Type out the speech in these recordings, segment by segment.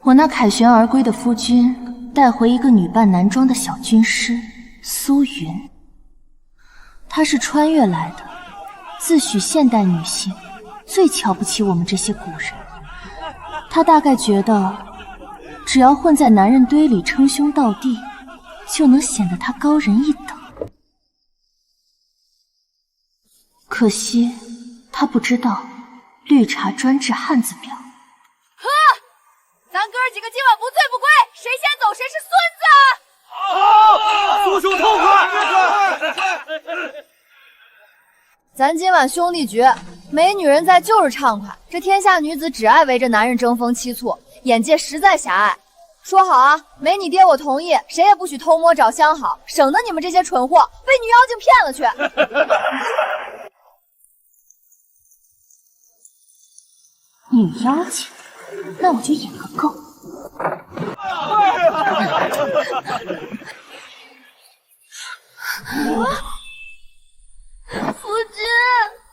我那凯旋而归的夫君带回一个女扮男装的小军师苏云，她是穿越来的，自诩现代女性，最瞧不起我们这些古人。她大概觉得，只要混在男人堆里称兄道弟，就能显得她高人一等。可惜，她不知道绿茶专治汉字表。喝！咱哥几个今晚不醉不归，谁先走谁是孙子！苏兄痛快！咱今晚兄弟局，没女人在就是畅快。这天下女子只爱围着男人争风吃醋，眼界实在狭隘。说好啊，没你爹我同意，谁也不许偷摸找相好，省得你们这些蠢货被女妖精骗了去。女妖精，那我就演个够。夫君，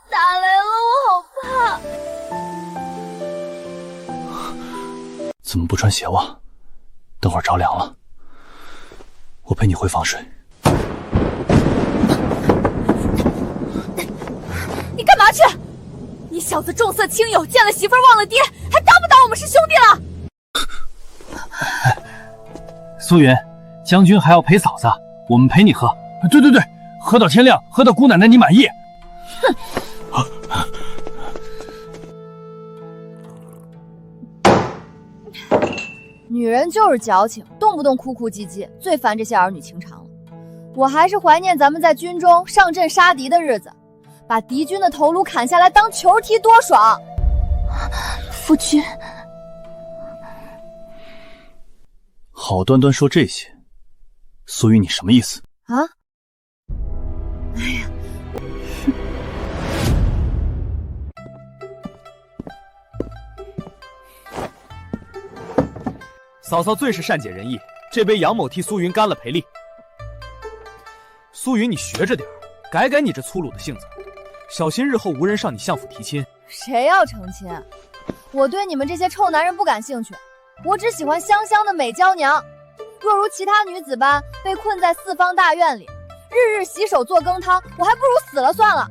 打雷了，我好怕。怎么不穿鞋袜？等会儿着凉了，我陪你回房睡。你干嘛去？你小子重色轻友，见了媳妇儿忘了爹，还当不当我们是兄弟了？苏云，将军还要陪嫂子，我们陪你喝。对对对，喝到天亮，喝到姑奶奶你满意。哼！女人就是矫情，动不动哭哭唧唧，最烦这些儿女情长了。我还是怀念咱们在军中上阵杀敌的日子，把敌军的头颅砍下来当球踢，多爽！夫君，好端端说这些，苏云你什么意思啊？哎呀！嫂嫂最是善解人意，这杯杨某替苏云干了赔礼。苏云，你学着点儿，改改你这粗鲁的性子，小心日后无人上你相府提亲。谁要成亲？我对你们这些臭男人不感兴趣，我只喜欢香香的美娇娘。若如其他女子般被困在四方大院里，日日洗手做羹汤，我还不如死了算了。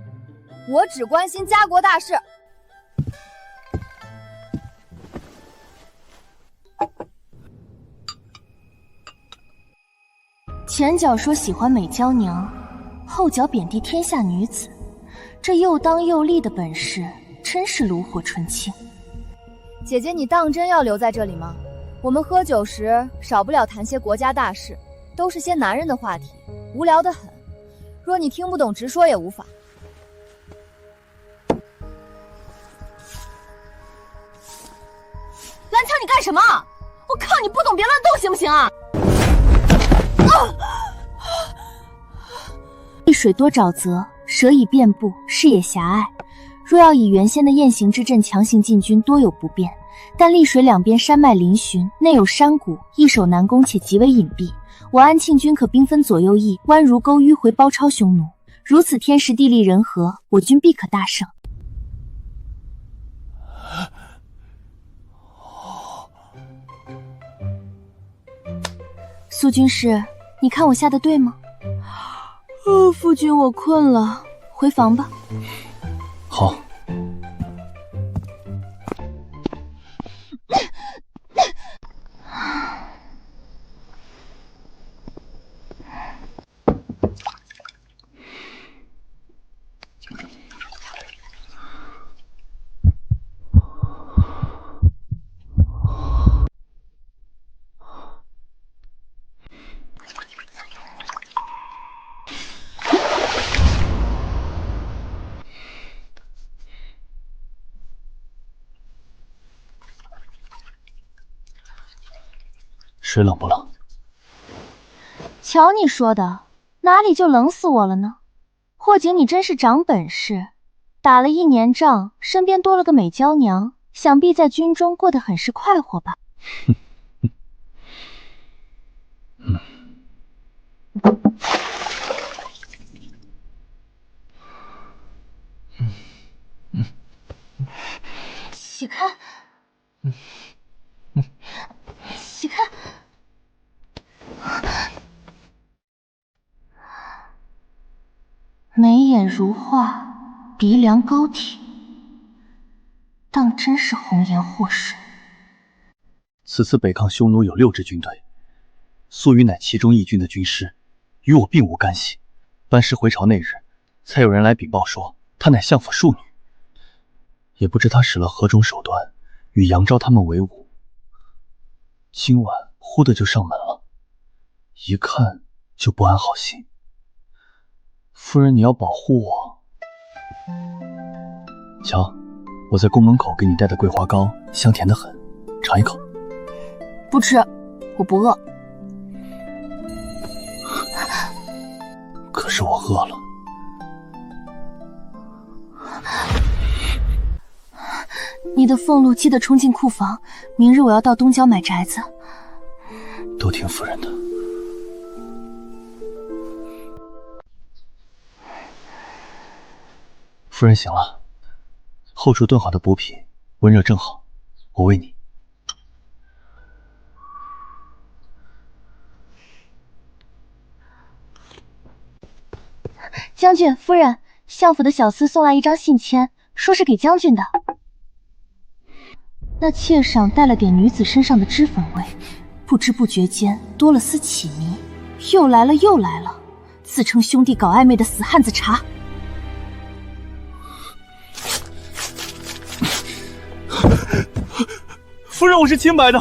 我只关心家国大事。前脚说喜欢美娇娘，后脚贬低天下女子，这又当又立的本事真是炉火纯青。姐姐，你当真要留在这里吗？我们喝酒时少不了谈些国家大事，都是些男人的话题，无聊得很。若你听不懂直说也无妨。蓝枪，你干什么？我靠，你不懂别乱动行不行啊？丽水多沼泽，蛇蚁遍布，视野狭隘。若要以原先的雁行之阵强行进军，多有不便。但丽水两边山脉嶙峋，内有山谷，易守难攻，且极为隐蔽。我安庆军可兵分左右翼，弯如钩迂回，包抄匈奴。如此天时地利人和，我军必可大胜。苏军师，你看我下的对吗？夫君，我困了，回房吧。好。水冷不冷？瞧你说的，哪里就冷死我了呢？霍景，你真是长本事，打了1年仗，身边多了个美娇娘，想必在军中过得很是快活吧？且看，眼如画，鼻梁高挺，当真是红颜祸水。此次北抗匈奴有6支军队，苏瑜乃其中一军的军师，与我并无干系。班师回朝那日，才有人来禀报说她乃相府庶女，也不知她使了何种手段，与杨昭他们为伍。今晚忽的就上门了，一看就不安好心。夫人，你要保护我。瞧，我在宫门口给你带的桂花糕，香甜得很，尝一口。不吃，我不饿。可是我饿了。你的俸禄记得充进库房，明日我要到东郊买宅子。都听夫人的。夫人醒了，后厨炖好的补品，温热正好，我喂你。将军夫人，相府的小厮送来一张信签，说是给将军的。那妾上带了点女子身上的脂粉味，不知不觉间多了丝起迷。又来了又来了，自称兄弟搞暧昧的死汉子茶。夫人，我是清白的，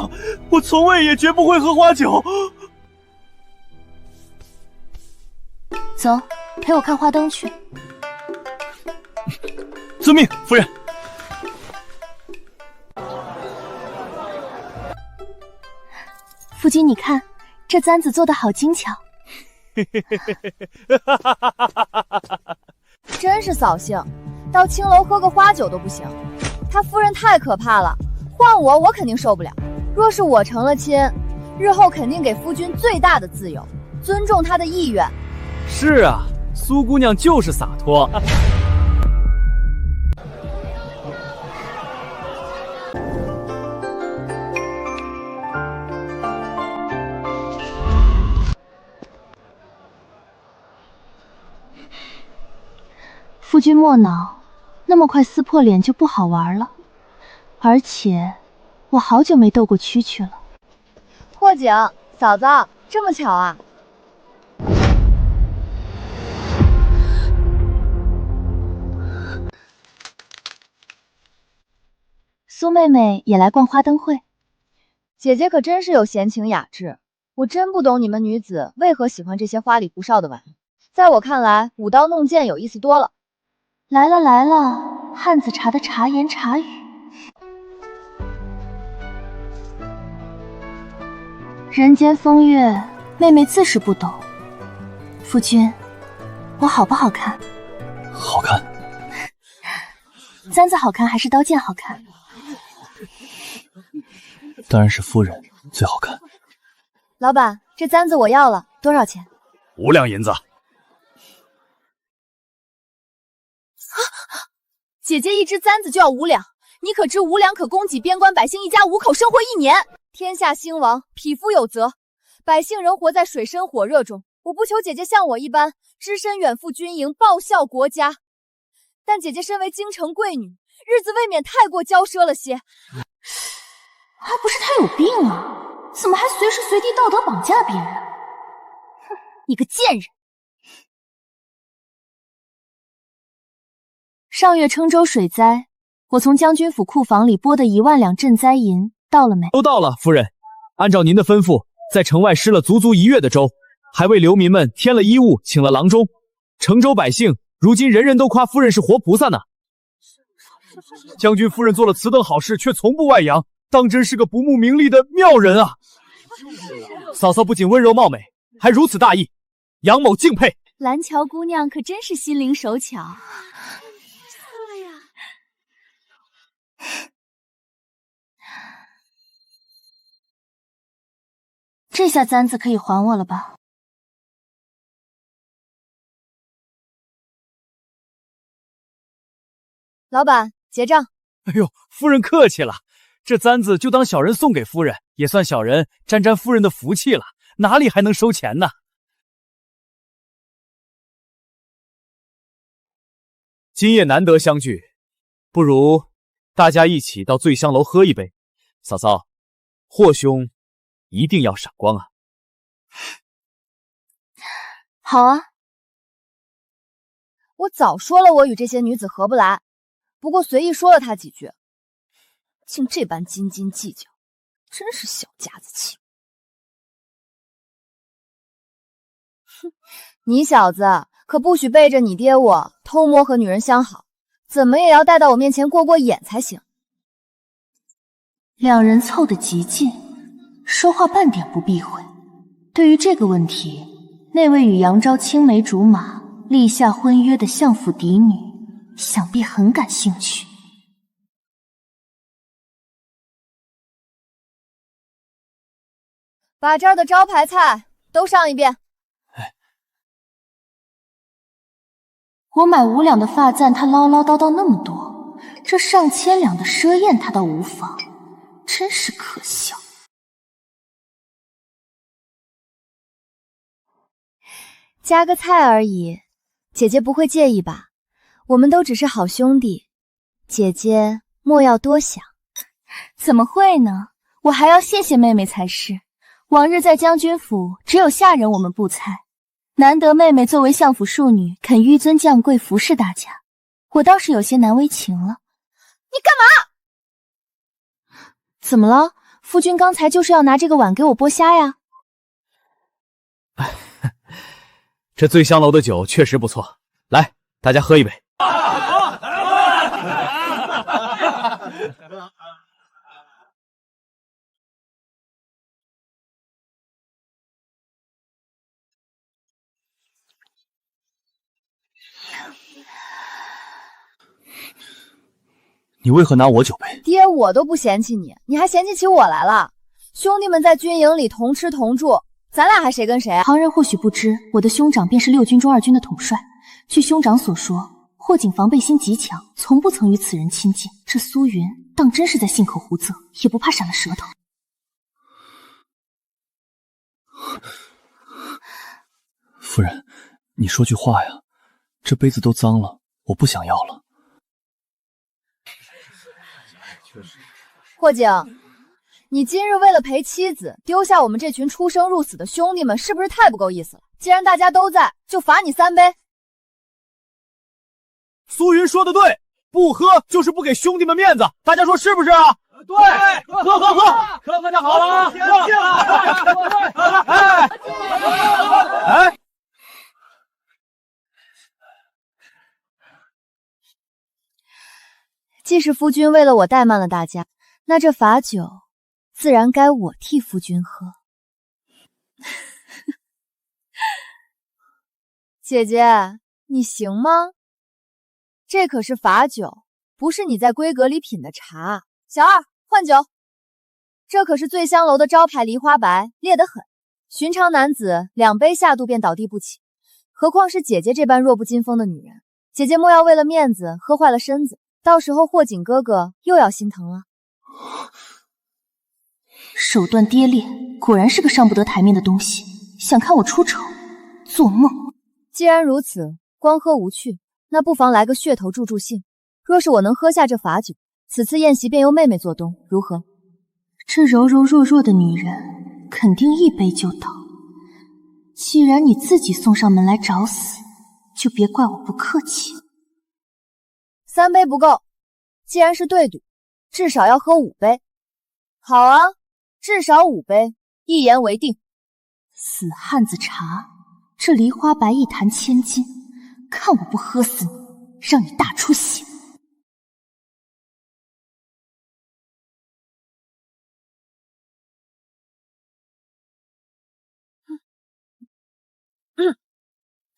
我从未也绝不会喝花酒。走，陪我看花灯去。遵命，夫人。夫君，你看这簪子做得好精巧。真是扫兴，到青楼喝个花酒都不行。他夫人太可怕了，换我肯定受不了。若是我成了亲，日后肯定给夫君最大的自由，尊重他的意愿。是啊，苏姑娘就是洒脱。夫君莫恼，那么快撕破脸就不好玩了。而且我好久没斗过蛐蛐了。霍景，嫂子，这么巧啊？苏妹妹也来逛花灯会。姐姐可真是有闲情雅致，我真不懂你们女子为何喜欢这些花里胡哨的玩意。在我看来，舞刀弄剑有意思多了。来了来了，汉子茶的茶言茶语。人间风月，妹妹自是不懂。夫君，我好不好看？好看。簪子好看还是刀剑好看？当然是夫人最好看。老板，这簪子我要了，多少钱5两银子。姐姐一只簪子就要5两，你可知5两可供给边关百姓一家5口生活1年？天下兴亡，匹夫有责，百姓仍活在水深火热中。我不求姐姐像我一般只身远赴军营，报效国家，但姐姐身为京城贵女，日子未免太过骄奢了些。还不是他有病啊？怎么还随时随地道德绑架别人？哼，你个贱人！上月郴州水灾，我从将军府库房里拨的1万两赈灾银到了没？都到了，夫人。按照您的吩咐，在城外施了足1月的粥，还为流民们添了衣物，请了郎中。城州百姓如今人人都夸夫人是活菩萨呢。将军夫人做了此等好事，却从不外扬，当真是个不慕名利的妙人啊！嫂嫂不仅温柔貌美，还如此大义，杨某敬佩。蓝桥姑娘可真是心灵手巧。这下簪子可以还我了吧？老板，结账。哎呦，夫人客气了，这簪子就当小人送给夫人，也算小人沾沾夫人的福气了，哪里还能收钱呢？今夜难得相聚，不如大家一起到醉香楼喝一杯。嫂嫂，霍兄一定要赏光啊！好啊，我早说了，我与这些女子合不来，不过随意说了她几句，竟这般斤斤计较，真是小家子气。哼，你小子可不许背着你爹我偷摸和女人相好，怎么也要带到我面前过过眼才行。两人凑得极近，说话半点不避讳。对于这个问题，那位与杨昭青梅竹马、立下婚约的相府嫡女，想必很感兴趣。把这儿的招牌菜都上一遍。我买5两的发簪，他唠唠叨叨那么多，这上千两的奢宴他倒无妨，真是可笑。加个菜而已，姐姐不会介意吧？我们都只是好兄弟，姐姐莫要多想。怎么会呢？我还要谢谢妹妹才是。往日在将军府，只有下人我们不猜，难得妹妹作为相府庶女，肯纡尊降贵服侍大家，我倒是有些难为情了。你干嘛？怎么了？夫君刚才就是要拿这个碗给我剥虾呀。这醉香楼的酒确实不错，来，大家喝一杯。你为何拿我酒杯？爹，我都不嫌弃你，你还嫌弃起我来了？兄弟们在军营里同吃同住，咱俩还谁跟谁啊？旁人或许不知，我的兄长便是6军中2军的统帅。据兄长所说，霍景防备心极强，从不曾与此人亲近。这苏云当真是在信口胡诌，也不怕闪了舌头。夫人，你说句话呀，这杯子都脏了，我不想要了。霍景，你今日为了陪妻子，丢下我们这群出生入死的兄弟们，是不是太不够意思了？既然大家都在，就罚你3杯。苏云说的对，不喝就是不给兄弟们面子，大家说是不是啊？对，喝就好了。哎，既是夫君为了我怠慢了大家，那这罚酒自然该我替夫君喝。姐姐，你行吗？这可是罚酒，不是你在闺阁里品的茶。小二，换酒。这可是醉香楼的招牌梨花白，烈得很，寻常男子2杯下肚便倒地不起，何况是姐姐这般弱不禁风的女人。姐姐莫要为了面子喝坏了身子，到时候霍景哥哥又要心疼了。手段跌劣，果然是个上不得台面的东西。想看我出丑？做梦！既然如此，光喝无趣，那不妨来个噱头助助兴。若是我能喝下这罚酒，此次宴席便由妹妹做东，如何？这柔柔弱弱的女人，肯定1杯就倒。既然你自己送上门来找死，就别怪我不客气。3杯不够，既然是对赌，至少要喝5杯。好啊，至少5杯，一言为定。死汉子茶，这梨花白一坛千金，看我不喝死你，让你大出血！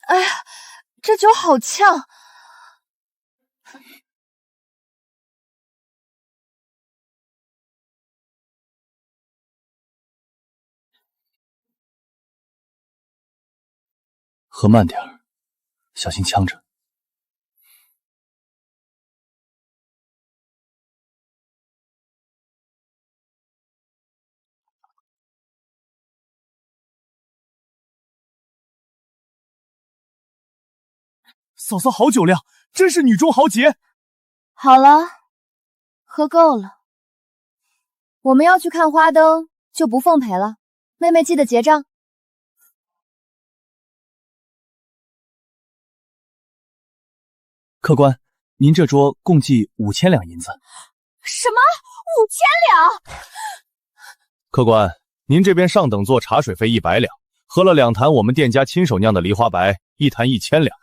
哎呀，这酒好呛！喝慢点儿，小心呛着。嫂嫂好酒量，真是女中豪杰。好了，喝够了。我们要去看花灯，就不奉陪了。妹妹记得结账。客官，您这桌共计5000两银子。什么？5000两？客官，您这边上等座茶水费100两，喝了2坛我们店家亲手酿的梨花白，1坛1000两。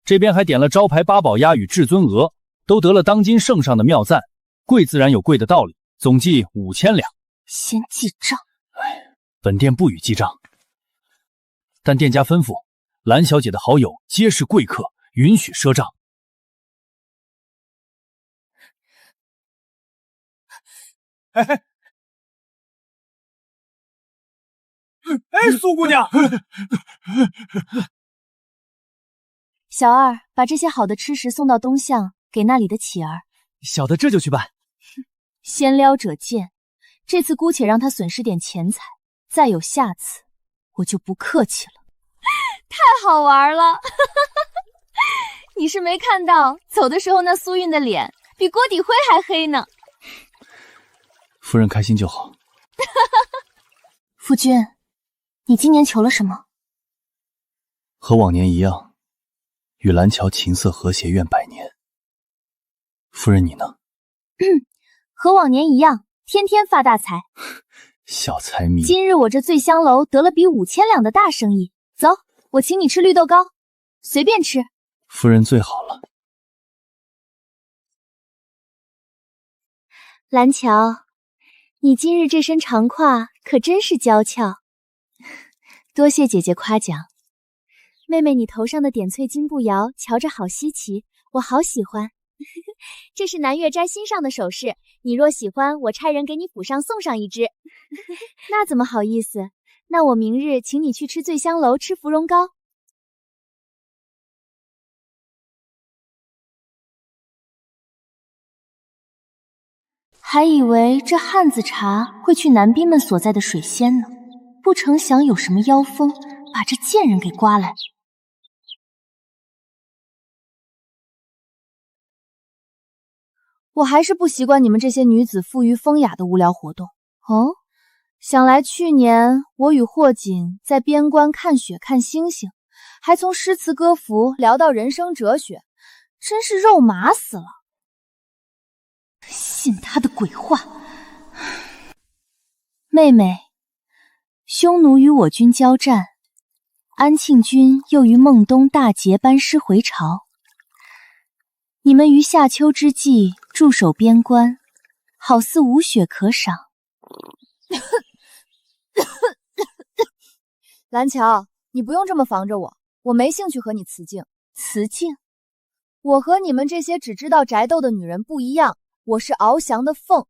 这边还点了招牌八宝鸭与至尊鹅，都得了当今圣上的妙赞，贵自然有贵的道理，总计5000两。先记账。本店不予记账，但店家吩咐，蓝小姐的好友皆是贵客，允许赊账。哎，苏姑娘，小二，把这些好的吃食送到东巷，给那里的乞儿。小的这就去办。先撩者贱，这次姑且让他损失点钱财，再有下次，我就不客气了。太好玩了！你是没看到走的时候那苏韵的脸比锅底灰还黑呢。夫人开心就好。夫君，你今年求了什么？和往年一样，与蓝桥琴瑟和谐愿百年。夫人你呢？和往年一样，天天发大财。小财迷。今日我这醉香楼得了笔5000两的大生意，走，我请你吃绿豆糕，随便吃。夫人最好了。蓝桥，你今日这身长褂可真是娇俏，多谢姐姐夸奖。妹妹，你头上的点翠金步摇，瞧着好稀奇，我好喜欢。这是南岳斋新上的首饰，你若喜欢，我差人给你府上送上一只。那怎么好意思？那我明日请你去吃醉香楼吃芙蓉糕。还以为这汉子茶会去男宾们所在的水仙呢，不成想有什么妖风把这贱人给刮来。我还是不习惯你们这些女子富于风雅的无聊活动。哦，想来去年我与霍锦在边关看雪看星星，还从诗词歌赋聊到人生哲学，真是肉麻死了。信他的鬼话！妹妹，匈奴与我军交战，安庆军又于孟冬大捷班师回朝。你们于夏秋之际驻守边关，好似无雪可赏。蓝桥，你不用这么防着我，我没兴趣和你雌竞。雌竞？我和你们这些只知道宅斗的女人不一样，我是翱翔的凤，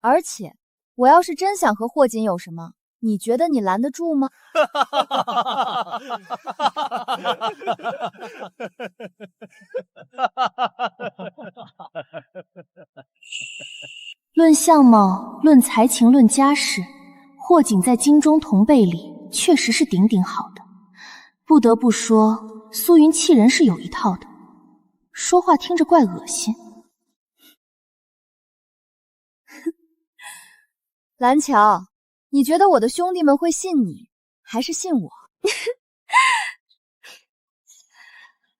而且我要是真想和霍锦有什么，你觉得你拦得住吗？论相貌，论才情，论家世，霍锦在京中同辈里确实是顶顶好的。不得不说，苏云气人是有一套的，说话听着怪恶心。蓝桥，你觉得我的兄弟们会信你，还是信我？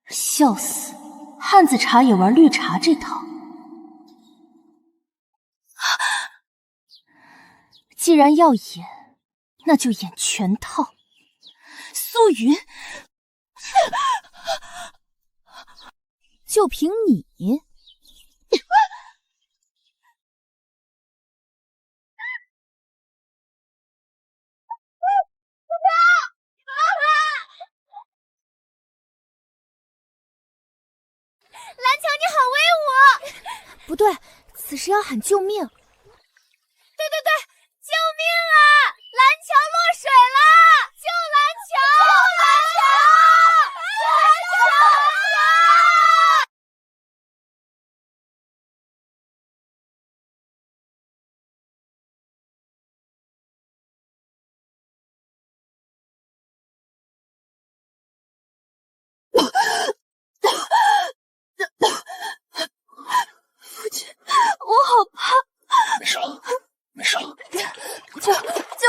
笑死，汉子茶也玩绿茶这套。既然要演，那就演全套。苏云，就凭你？蓝桥，你好威武！不对，此时要喊救命。对，救命啊！蓝桥落水了！救蓝桥！蓝桥！蓝桥！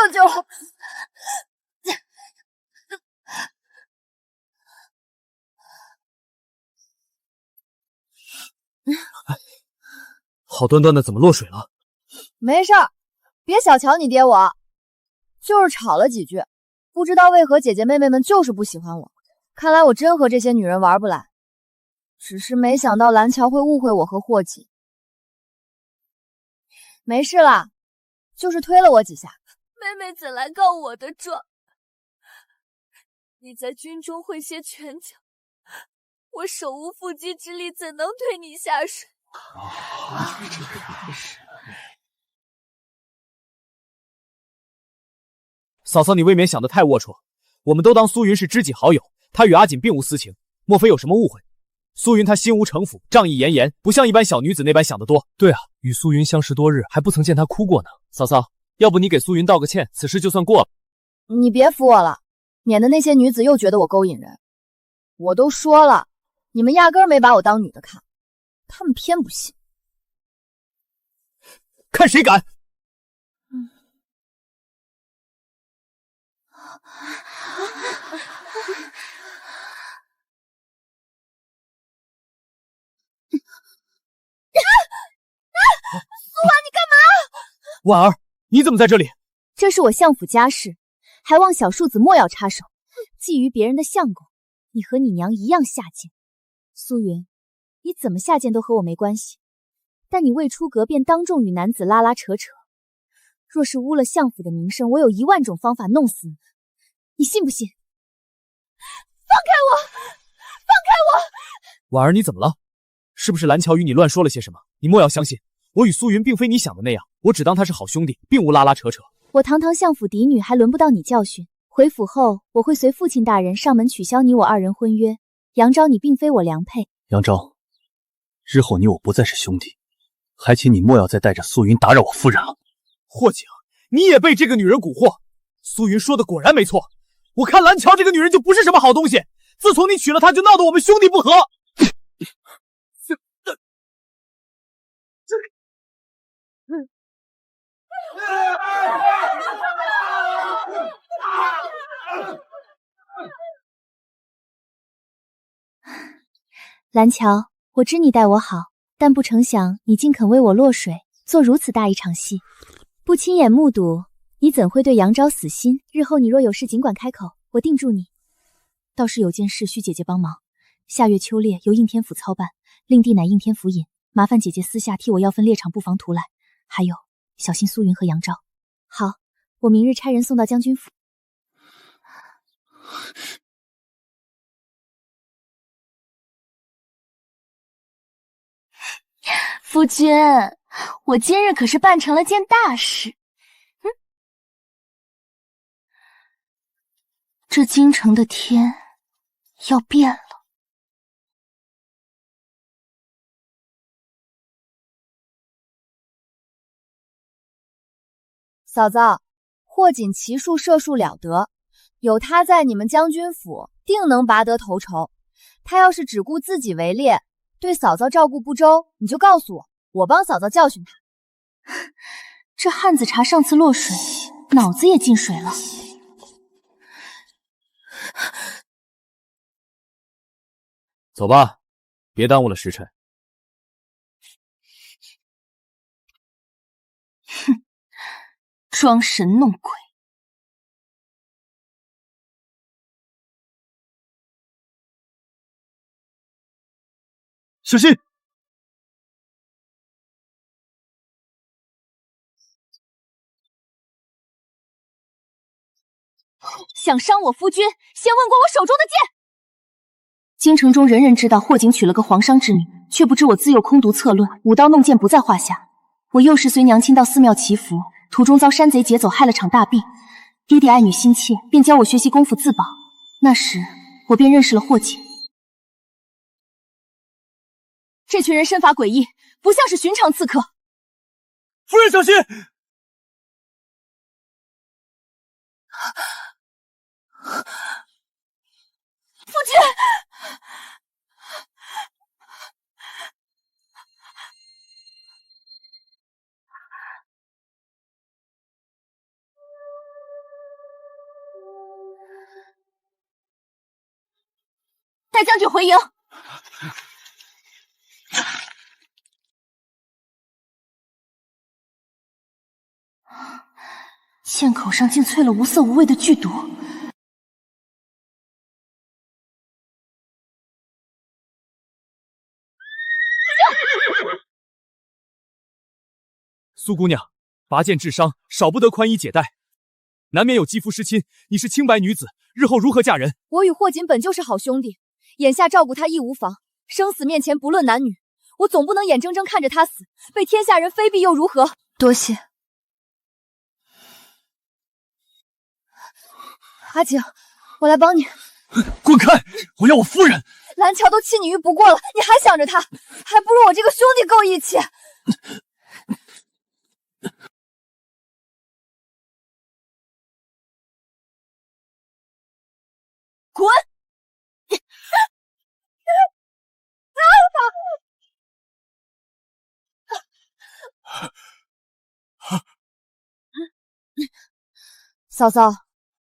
救救我！好端端的怎么落水了？没事儿，别小瞧你爹我，就是吵了几句，不知道为何姐姐妹妹们就是不喜欢我。看来我真和这些女人玩不来，只是没想到蓝桥会误会我和霍锦。没事啦，就是推了我几下。妹妹怎来告我的状？你在军中会些拳脚，我手无缚鸡之力，怎能推你下水？嫂嫂，你未免想得太龌龊。我们都当苏云是知己好友，她与阿锦并无私情，莫非有什么误会？苏云她心无城府，仗义严严，不像一般小女子那般想得多。对啊，与苏云相识多日，还不曾见她哭过呢。嫂嫂，要不你给苏云道个歉，此事就算过了。你别扶我了，免得那些女子又觉得我勾引人。我都说了，你们压根儿没把我当女的看，他们偏不信。看谁敢！苏婉，你干嘛？婉儿，你怎么在这里？这是我相府家事，还望小庶子莫要插手。觊觎别人的相公，你和你娘一样下贱。苏云，你怎么下贱都和我没关系，但你未出阁便当众与男子拉拉扯扯，若是污了相府的名声，我有10000种方法弄死你，你信不信？放开我！放开我！婉儿，你怎么了？是不是蓝桥与你乱说了些什么？你莫要相信，我与苏云并非你想的那样，我只当他是好兄弟，并无拉拉扯扯。我堂堂相府嫡女，还轮不到你教训。回府后，我会随父亲大人上门取消你我2人婚约。杨昭，你并非我良配。杨昭，日后你我不再是兄弟，还请你莫要再带着苏云打扰我夫人了。霍景，你也被这个女人蛊惑。苏云说的果然没错，我看蓝桥这个女人就不是什么好东西。自从你娶了她，就闹得我们兄弟不和。蓝桥，我知你待我好，但不成想你竟肯为我落水，做如此大一场戏。不亲眼目睹，你怎会对杨昭死心？日后你若有事尽管开口，我定住你。倒是有件事需姐姐帮忙，下月秋猎由应天府操办，令弟乃应天府尹，麻烦姐姐私下替我要份猎场布防图来。还有，小心苏云和杨昭。好，我明日差人送到将军府。夫君，我今日可是办成了件大事。这京城的天要变了。嫂子，霍锦骑术射术了得，有他在你们将军府，定能拔得头筹。他要是只顾自己为猎，对嫂嫂照顾不周，你就告诉我，我帮嫂嫂教训他。这汉子茶上次落水，脑子也进水了。走吧，别耽误了时辰。哼，装神弄鬼。小心！想伤我夫君，先问过我手中的剑。京城中人人知道霍景娶了个皇商之女，却不知我自幼空读策论，舞刀弄剑不在话下。我幼时随娘亲到寺庙祈福，途中遭山贼劫走，害了场大病。爹爹爱女心切，便教我学习功夫自保。那时我便认识了霍景。这群人身法诡异，不像是寻常刺客。夫人小心！夫君。带将军回营。剑口上竟淬了无色无味的剧毒。苏姑娘，拔剑治伤，少不得宽衣解带，难免有肌肤失亲。你是清白女子，日后如何嫁人？我与霍锦本就是好兄弟，眼下照顾他亦无妨。生死面前不论男女，我总不能眼睁睁看着他死，被天下人非避又如何？多谢。阿景，我来帮你。滚开！我要我夫人。蓝桥都弃你于不顾了，你还想着他，还不如我这个兄弟够义气。滚！嫂嫂，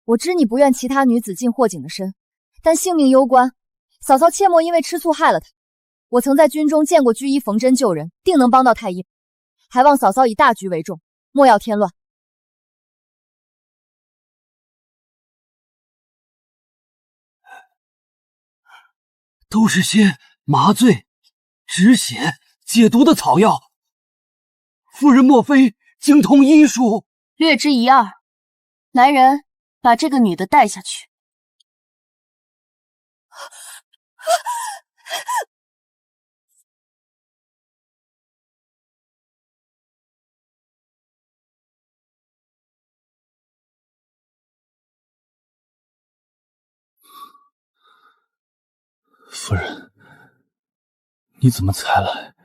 我知你不愿其他女子近霍景的身，但性命攸关，嫂嫂切莫因为吃醋害了他。我曾在军中见过居医缝针救人，定能帮到太医，还望嫂嫂以大局为重，莫要添乱。都是些麻醉、止血、解毒的草药，夫人莫非精通医术？略知一二。来人，把这个女的带下去。夫人，你怎么才来？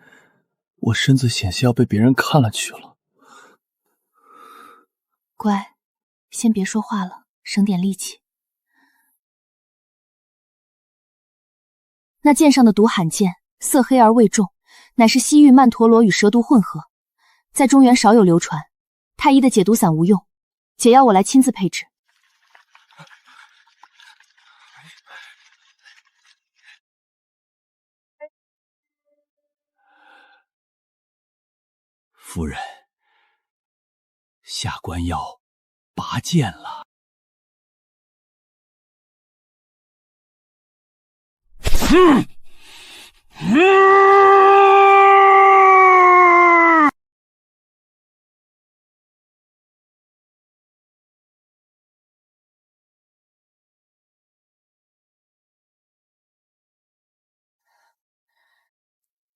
我身子险些要被别人看了去了。乖，先别说话了，省点力气。那剑上的毒罕见，色黑而味重，乃是西域曼陀罗与蛇毒混合，在中原少有流传。太医的解毒散无用，解药我来亲自配制。夫人，下官要拔剑了。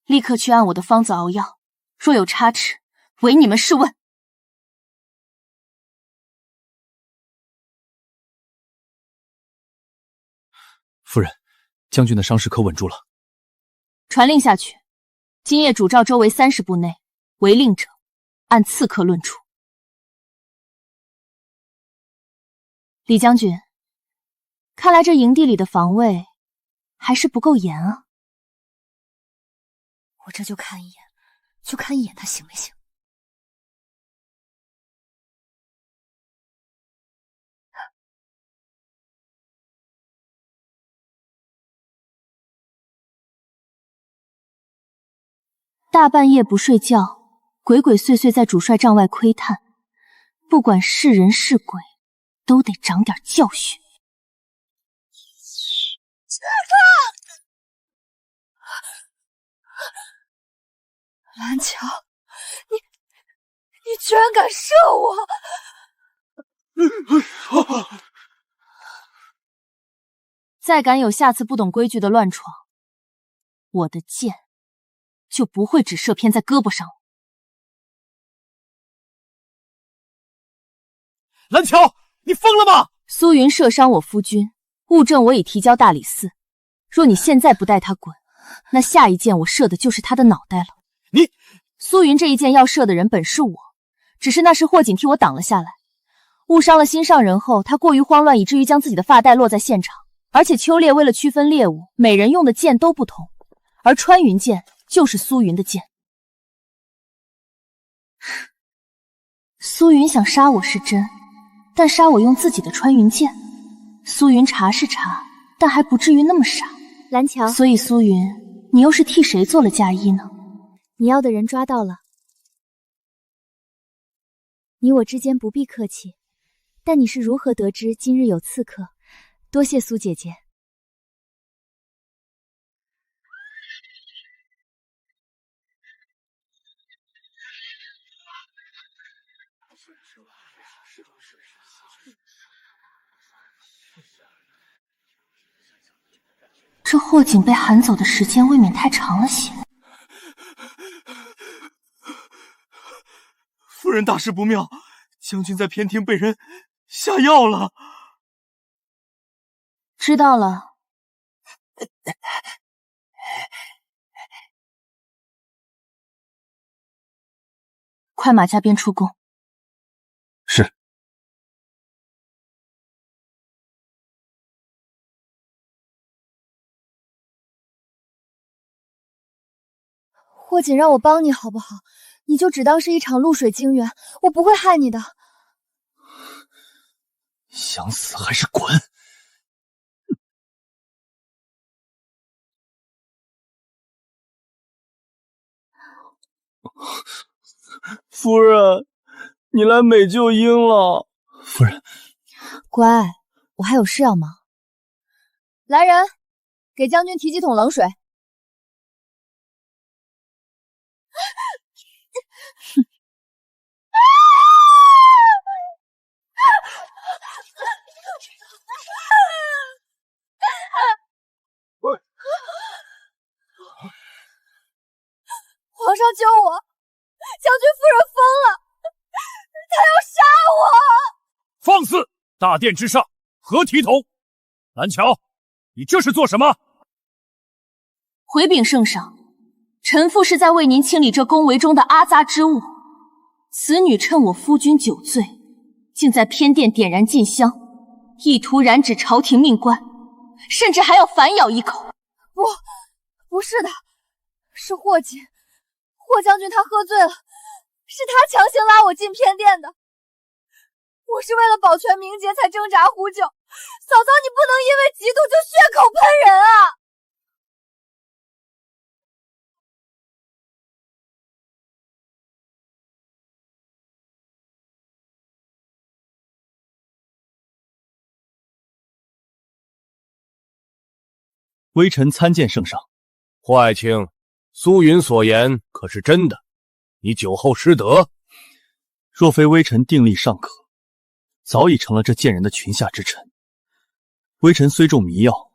立刻去按我的方子熬药，若有差池，唯你们试问。夫人，将军的伤势可稳住了？传令下去，今夜主诏周围30步内，违令者按刺客论处。李将军，看来这营地里的防卫还是不够严啊。我这就看一眼，就看一眼他行没行？大半夜不睡觉，鬼鬼祟祟在主帅帐外窥探，不管是人是鬼，都得长点教训。蓝桥，你居然敢射我！再敢有下次不懂规矩的乱闯，我的箭就不会只射偏在胳膊上了。蓝桥，你疯了吗？苏云射伤我夫君，物证我已提交大理寺。若你现在不带他滚，那下一箭我射的就是他的脑袋了。你，苏云这一箭要射的人本是我，只是那时霍锦替我挡了下来，误伤了心上人后，他过于慌乱，以至于将自己的发带落在现场。而且秋烈为了区分猎物，每人用的箭都不同，而穿云箭就是苏云的箭。苏云想杀我是真，但杀我用自己的穿云箭，苏云查是查，但还不至于那么傻。蓝桥。所以苏云，你又是替谁做了嫁衣呢？你要的人抓到了，你我之间不必客气。但你是如何得知今日有刺客？多谢苏姐姐。这霍景被喊走的时间未免太长了些。夫人大事不妙，将军在偏厅被人下药了。知道了。快马加鞭出宫。是。霍锦让我帮你好不好？你就只当是一场露水惊冤，我不会害你的。想死还是滚！夫人，你来美救婴了。夫人，乖，我还有事要忙。来人，给将军提几桶冷水。皇上救我！将军夫人疯了，她要杀我！放肆！大殿之上何体统？蓝桥，你这是做什么？回禀圣上，臣妇是在为您清理这宫闱中的阿杂之物。此女趁我夫君酒醉，竟在偏殿点燃禁香，意图染指朝廷命官，甚至还要反咬一口。不是的，是霍锦。霍将军他喝醉了，是他强行拉我进偏殿的。我是为了保全名节才挣扎呼救，嫂嫂你不能因为嫉妒就血口喷人啊！微臣参见圣上。霍爱卿，苏云所言可是真的？你酒后失德？若非微臣定力尚可，早已成了这贱人的裙下之臣。微臣虽中迷药，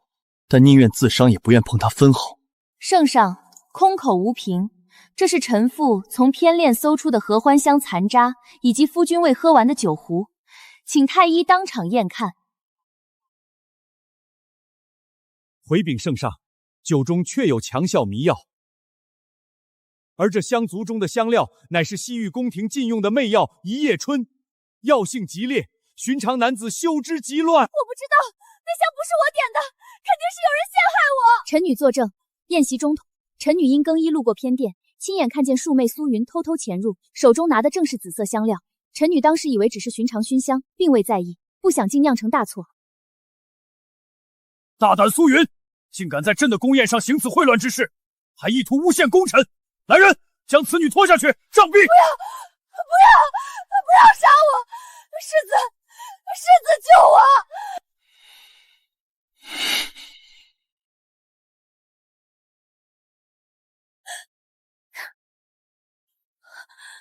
但宁愿自伤也不愿碰他分毫。圣上空口无凭，这是臣妇从偏殿搜出的合欢香残渣，以及夫君未喝完的酒壶，请太医当场验看。回禀圣上，酒中确有强效迷药，而这香族中的香料乃是西域宫廷禁用的媚药一叶春，药性极烈，寻常男子嗅之极乱。我不知道，那香不是我点的，肯定是有人陷害我。臣女作证，宴席中途，臣女因更衣路过偏殿，亲眼看见庶妹苏云偷偷潜入，手中拿的正是紫色香料。臣女当时以为只是寻常熏香，并未在意，不想竟酿成大错。大胆苏云，竟敢在朕的宫宴上行此秽乱之事，还意图诬陷功臣！来人，将此女拖下去，杖毙！不要杀我！世子救我！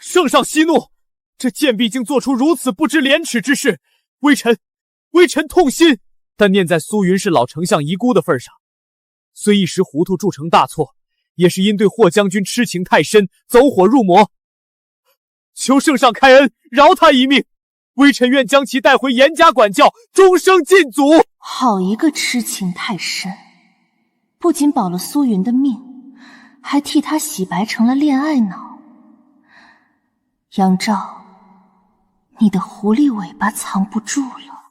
圣上息怒，这贱婢竟做出如此不知廉耻之事，微臣痛心。但念在苏云是老丞相遗孤的份上，虽一时糊涂铸成大错，也是因对霍将军痴情太深，走火入魔。求圣上开恩，饶他一命，微臣愿将其带回严加管教，终生禁足。好一个痴情太深，不仅保了苏云的命，还替他洗白成了恋爱脑。杨照，你的狐狸尾巴藏不住了。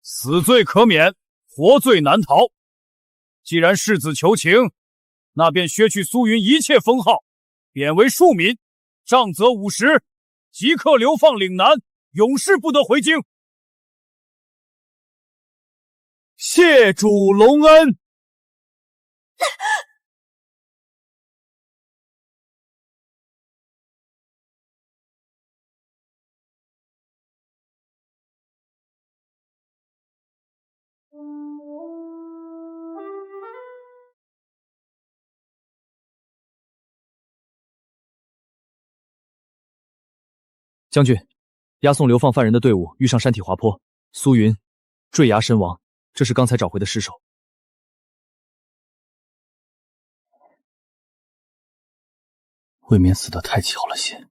死罪可免，活罪难逃。既然世子求情，那便削去苏云一切封号，贬为庶民，杖责50，即刻流放岭南，永世不得回京。切主隆恩。将军，押送流放犯人的队伍遇上山体滑坡，苏云坠崖身亡，这是刚才找回的尸首。未免死得太巧了些。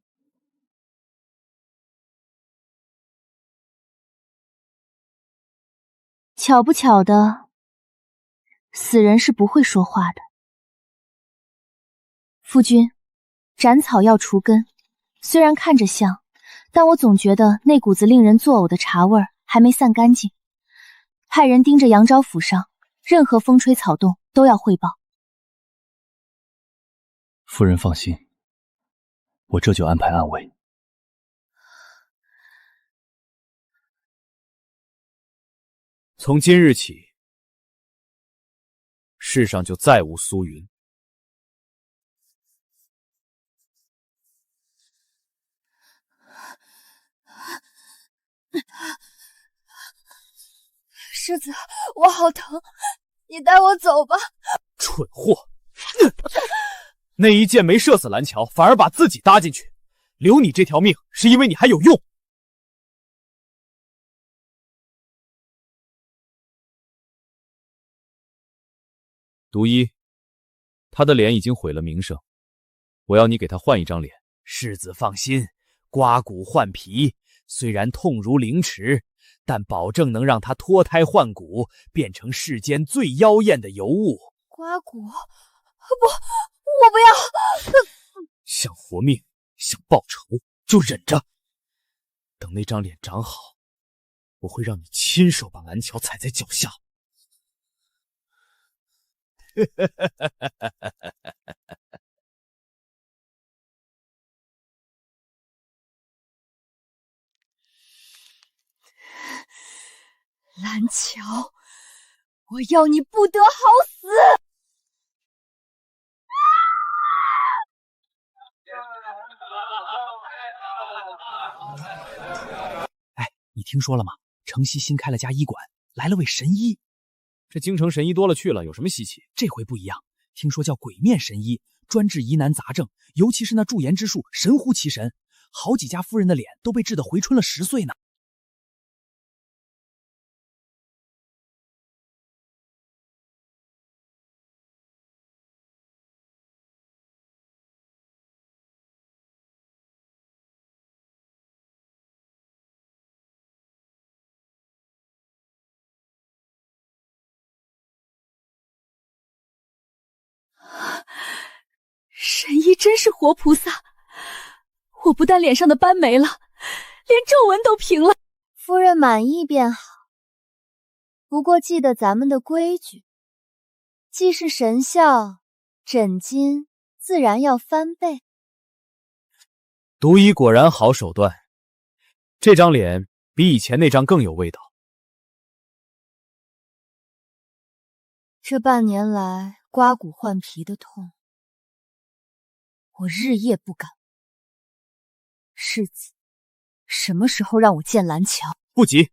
巧不巧的，死人是不会说话的。夫君，斩草要除根，虽然看着像，但我总觉得那股子令人作呕的茶味儿还没散干净。派人盯着杨昭府上，任何风吹草动都要汇报。夫人放心，我这就安排暗卫。从今日起，世上就再无苏云。世子，我好疼，你带我走吧。蠢货！那一箭没射死蓝桥，反而把自己搭进去。留你这条命，是因为你还有用。独一，他的脸已经毁了名声，我要你给他换一张脸。世子放心，刮骨换皮，虽然痛如凌迟，但保证能让他脱胎换骨，变成世间最妖艳的尤物。刮骨？不，我不要！想活命，想报仇，就忍着。等那张脸长好，我会让你亲手把蓝桥踩在脚下。蓝桥，我要你不得好死！哎，你听说了吗？城西新开了家医馆，来了位神医。这京城神医多了去了，有什么稀奇？这回不一样，听说叫鬼面神医，专治疑难杂症，尤其是那驻颜之术，神乎其神。好几家夫人的脸都被治得回春了10岁呢。神医真是活菩萨，我不但脸上的斑没了，连皱纹都平了。夫人满意便好，不过记得咱们的规矩，既是神效，诊金自然要翻倍。独一果然好手段，这张脸比以前那张更有味道。这半年来刮骨换皮的痛，我日夜不敢。世子，什么时候让我见蓝桥？不急，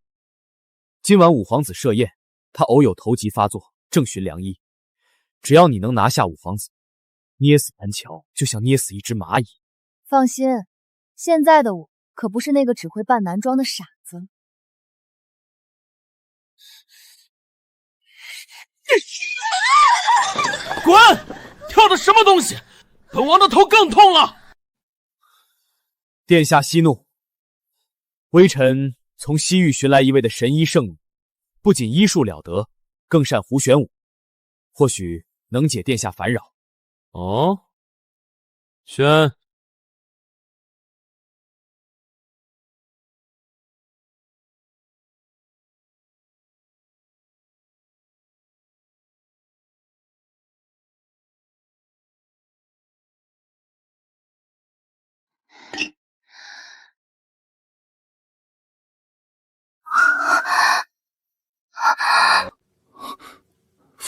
今晚五皇子设宴，他偶有头疾发作，正寻良医。只要你能拿下五皇子，捏死蓝桥就像捏死一只蚂蚁。放心，现在的我可不是那个只会扮男装的傻子了。滚！跳的什么东西？本王的头更痛了。殿下息怒，微臣从西域寻来一位的神医圣女，不仅医术了得，更善胡旋舞，或许能解殿下烦扰。哦，宣。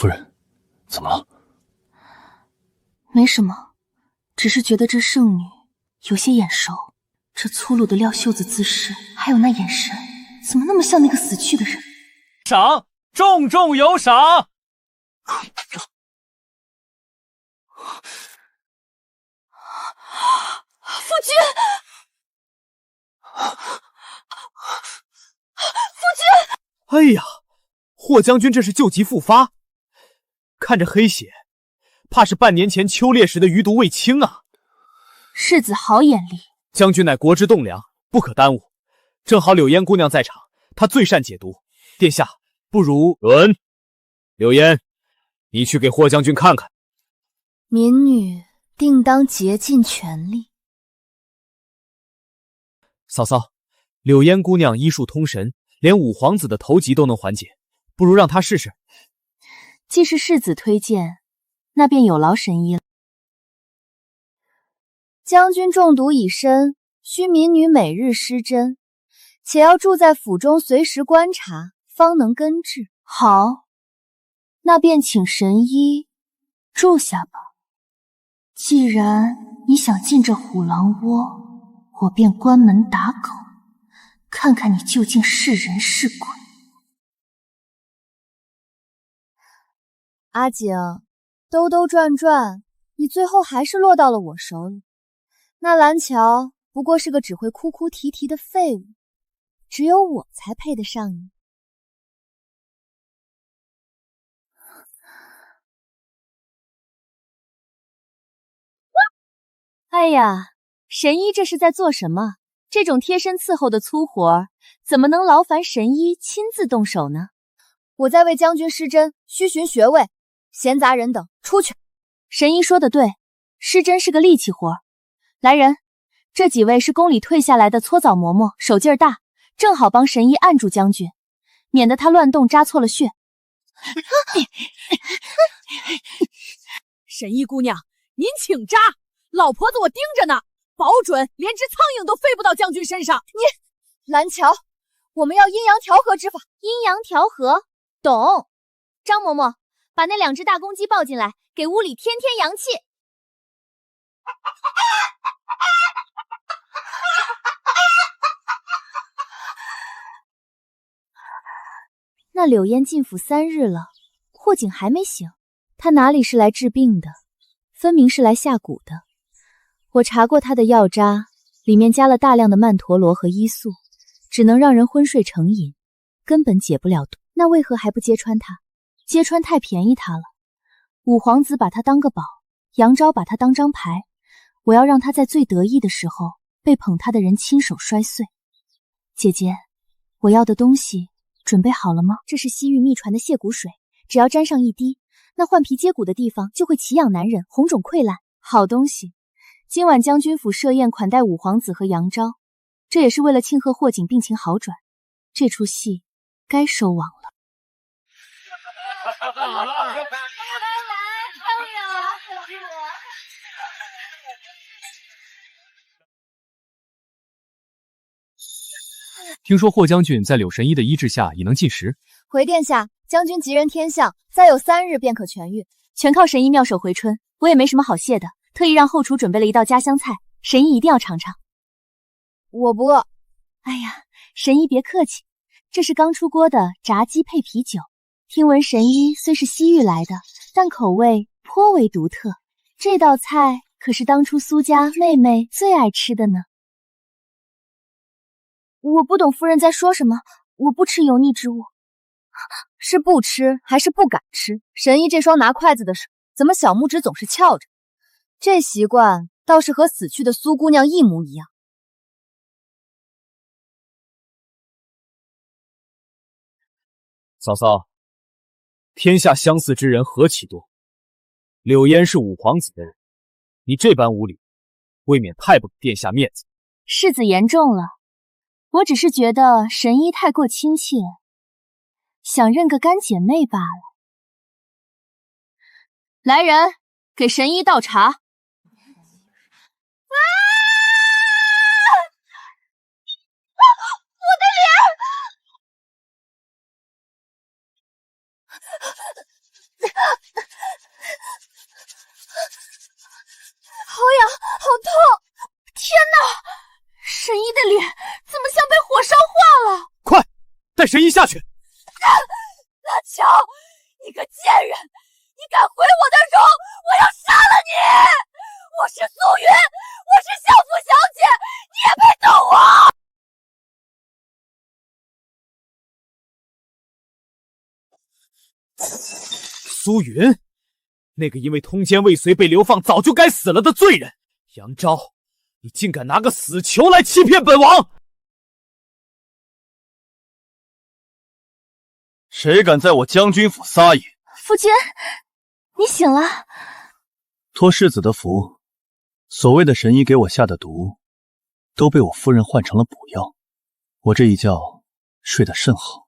夫人，怎么了？没什么，只是觉得这圣女有些眼熟。这粗鲁的撩袖子姿势，还有那眼神，怎么那么像那个死去的人？赏，重重有赏！夫君，夫君！哎呀，霍将军这是旧疾复发，看着黑血，怕是半年前秋猎时的余毒未清啊！世子好眼力，将军乃国之栋梁，不可耽误。正好柳烟姑娘在场，她最善解毒。殿下，不如伦，柳烟，你去给霍将军看看。民女定当竭尽全力。嫂嫂，柳烟姑娘医术通神，连五皇子的头疾都能缓解，不如让她试试。既是世子推荐，那便有劳神医了。将军中毒已深，需民女每日施针，且要住在府中随时观察，方能根治。好，那便请神医住下吧。既然你想进这虎狼窝，我便关门打狗，看看你究竟是人是鬼。阿景，兜兜转转，你最后还是落到了我手里。那蓝桥不过是个只会哭哭啼啼的废物，只有我才配得上你。哎呀，神医这是在做什么？这种贴身伺候的粗活儿，怎么能劳烦神医亲自动手呢？我在为将军施针，需寻穴位，闲杂人等出去。神医说的对，施针是个力气活儿。来人，这几位是宫里退下来的搓澡嬷嬷，手劲儿大，正好帮神医按住将军，免得他乱动扎错了穴。神医姑娘，您请扎，老婆子我盯着呢，保准连只苍蝇都飞不到将军身上。蓝桥，我们要阴阳调和之法。阴阳调和，懂。张嬷嬷，把那2只大公鸡抱进来，给屋里添添阳气。那柳烟进府3日了，霍景还没醒，他哪里是来治病的，分明是来下蛊的。我查过他的药渣，里面加了大量的曼陀罗和罂粟，只能让人昏睡成瘾，根本解不了毒。那为何还不揭穿他？揭穿太便宜他了。五皇子把他当个宝，杨昭把他当张牌，我要让他在最得意的时候被捧他的人亲手摔碎。姐姐，我要的东西准备好了吗？这是西域秘传的泻蛊水，只要沾上1滴，那换皮接骨的地方就会奇痒难忍，红肿溃烂。好东西，今晚将军府设宴款待五皇子和杨昭，这也是为了庆贺霍景病情好转。这出戏该收网了。听说霍将军在柳神医的医治下已能进食。回殿下，将军吉人天相，再有3日便可痊愈，全靠神医妙手回春。我也没什么好谢的，特意让后厨准备了一道家乡菜，神医一定要尝尝。我不饿。哎呀，神医别客气，这是刚出锅的炸鸡配啤酒。听闻神医虽是西域来的，但口味颇为独特。这道菜可是当初苏家妹妹最爱吃的呢。我不懂夫人在说什么，我不吃油腻之物。是不吃还是不敢吃？神医这双拿筷子的手，怎么小拇指总是翘着？这习惯倒是和死去的苏姑娘一模一样。嫂嫂，天下相似之人何其多，柳烟是五皇子的人，你这般无礼，未免太不给殿下面子。世子言重了，我只是觉得神医太过亲切，想认个干姐妹罢了。来人，给神医倒茶。我的脸！神医下去。蓝桥，你个贱人，你敢毁我的容，我要杀了你！我是苏云，我是相府小姐，你也配动我？苏云，那个因为通奸未遂被流放早就该死了的罪人杨昭，你竟敢拿个死囚来欺骗本王！谁敢在我将军府撒野？夫君，你醒了。托世子的福，所谓的神医给我下的毒，都被我夫人换成了补药。我这一觉睡得甚好。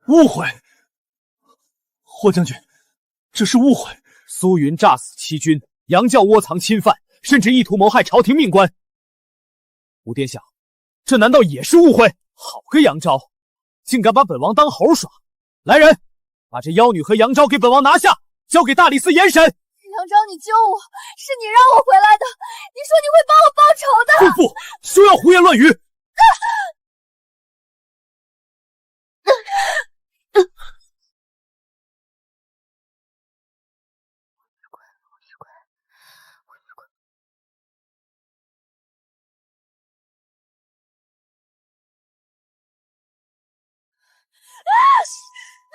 误会，霍将军，这是误会。苏云诈死欺君，杨教窝藏侵犯，甚至意图谋害朝廷命官。吴殿下，这难道也是误会？好个杨昭，竟敢把本王当猴耍！来人，把这妖女和杨昭给本王拿下，交给大理寺严审。杨昭，你救我，是你让我回来的，你说你会帮我报仇的。不，休要胡言乱语！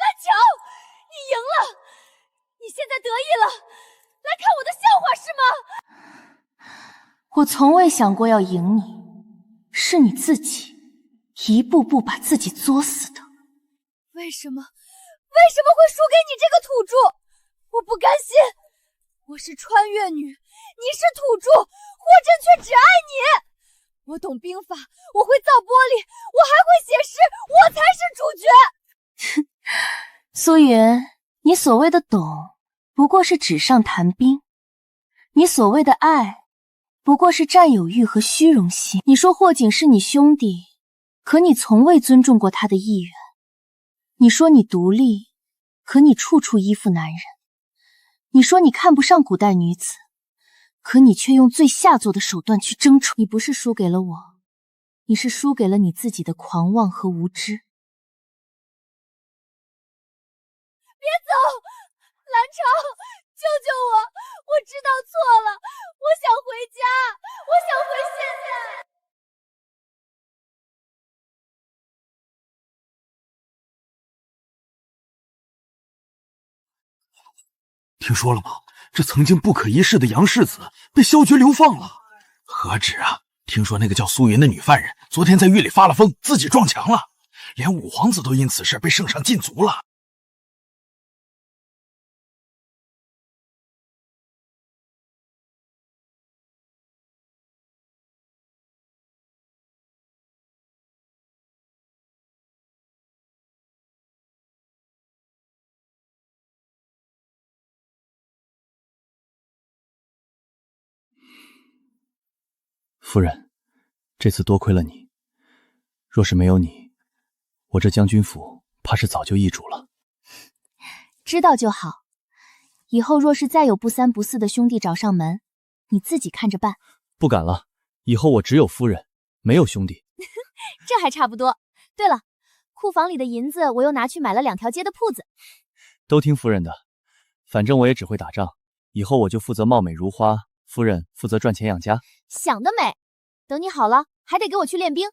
蓝桥，你赢了，你现在得意了，来看我的笑话是吗？我从未想过要赢你，是你自己一步步把自己作死的。为什么会输给你这个土著？我不甘心！我是穿越女，你是土著，霍震却只爱你。我懂兵法，我会造玻璃，我还会写诗，我才是主角。苏云，你所谓的懂，不过是纸上谈兵；你所谓的爱，不过是占有欲和虚荣心。你说霍景是你兄弟，可你从未尊重过他的意愿。你说你独立，可你处处依附男人。你说你看不上古代女子，可你却用最下作的手段去争宠。你不是输给了我，你是输给了你自己的狂妄和无知。别走，蓝潮，救救我！我知道错了，我想回家，我想回现在。听说了吗？这曾经不可一世的杨世子被削爵流放了。何止啊！听说那个叫苏云的女犯人昨天在狱里发了疯，自己撞墙了，连五皇子都因此事被圣上禁足了。夫人，这次多亏了你，若是没有你，我这将军府怕是早就易主了。知道就好，以后若是再有不三不四的兄弟找上门，你自己看着办。不敢了，以后我只有夫人，没有兄弟。这还差不多。对了，库房里的银子我又拿去买了2条街的铺子。都听夫人的，反正我也只会打仗，以后我就负责貌美如花，夫人负责赚钱养家。想得美！等你好了，还得给我去练兵。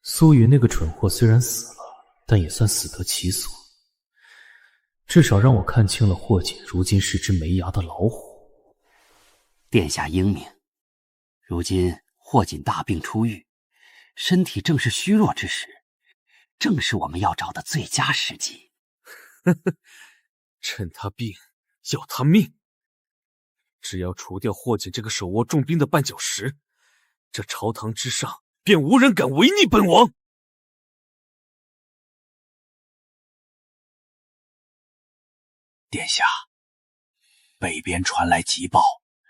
苏云那个蠢货虽然死了，但也算死得其所，至少让我看清了霍锦如今是只没牙的老虎。殿下英明，如今霍锦大病初愈，身体正是虚弱之时，正是我们要找的最佳时机。趁他病要他命，只要除掉霍锦这个手握重兵的绊脚石，这朝堂之上便无人敢违逆本王。殿下，北边传来急报，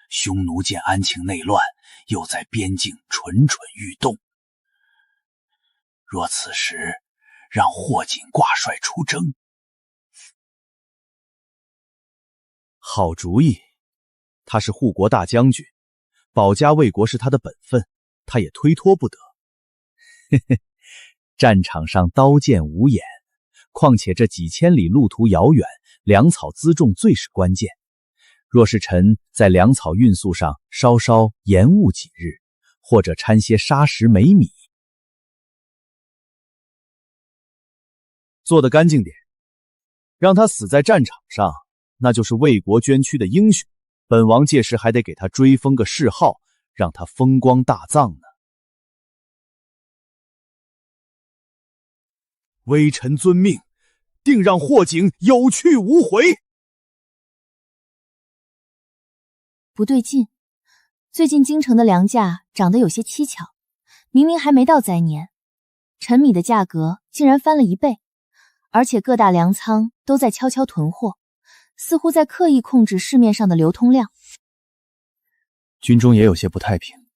匈奴见安庆内乱，又在边境蠢蠢欲动。若此时让霍锦挂帅出征，好主意。他是护国大将军，保家卫国是他的本分，他也推脱不得。嘿嘿，战场上刀剑无眼，况且这几千里路途遥远，粮草辎重最是关键。若是臣在粮草运输上稍稍延误几日，或者掺些砂石煤米，做得干净点，让他死在战场上，那就是为国捐躯的英雄。本王届时还得给他追封个谥号，让他风光大葬呢。微臣遵命，定让霍景有去无回。不对劲，最近京城的粮价涨得有些蹊跷，明明还没到灾年，陈米的价格竟然翻了1倍，而且各大粮仓都在悄悄囤货，似乎在刻意控制市面上的流通量。军中也有些不太平，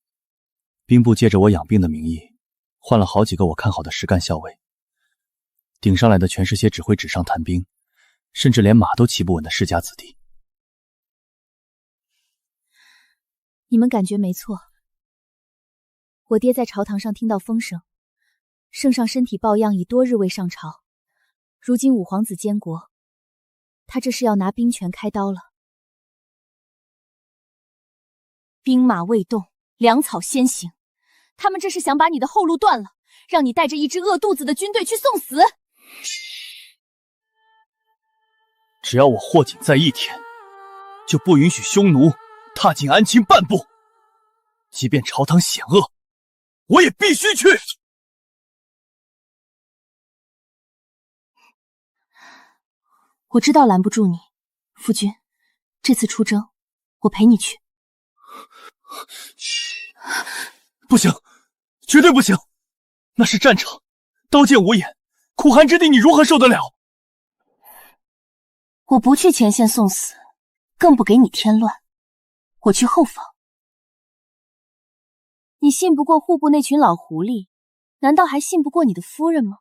兵部借着我养病的名义，换了好几个我看好的实干校尉，顶上来的全是些只会纸上谈兵，甚至连马都骑不稳的世家子弟。你们感觉没错，我爹在朝堂上听到风声，圣上身体抱恙，已多日未上朝。如今五皇子监国，他这是要拿兵权开刀了。兵马未动，粮草先行，他们这是想把你的后路断了，让你带着一支饿肚子的军队去送死。只要我霍锦在一天，就不允许匈奴踏进安庆半步，即便朝堂险恶，我也必须去。我知道拦不住你，夫君，这次出征，我陪你去。不行，绝对不行！那是战场，刀剑无眼，苦寒之地你如何受得了？我不去前线送死，更不给你添乱。我去后方。你信不过户部那群老狐狸，难道还信不过你的夫人吗？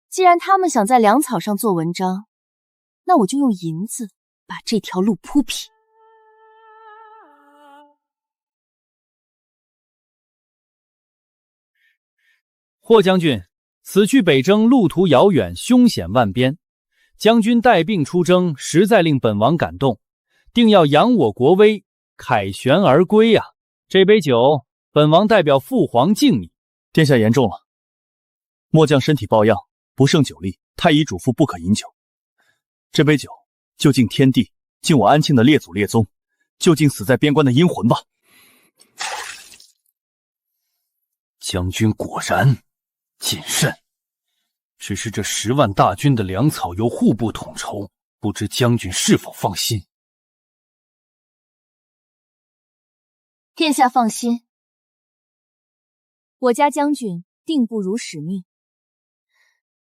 既然他们想在粮草上做文章，那我就用银子把这条路铺平。霍将军，此去北征路途遥远，凶险万边，将军带病出征，实在令本王感动，定要扬我国威，凯旋而归啊！这杯酒，本王代表父皇敬你。殿下言重了，末将身体抱恙，不胜酒力，太医嘱咐不可饮酒。这杯酒就敬天地，敬我安庆的列祖列宗，就敬死在边关的阴魂吧。将军果然谨慎，只是这10万大军的粮草由户部统筹，不知将军是否放心？殿下放心，我家将军定不辱使命。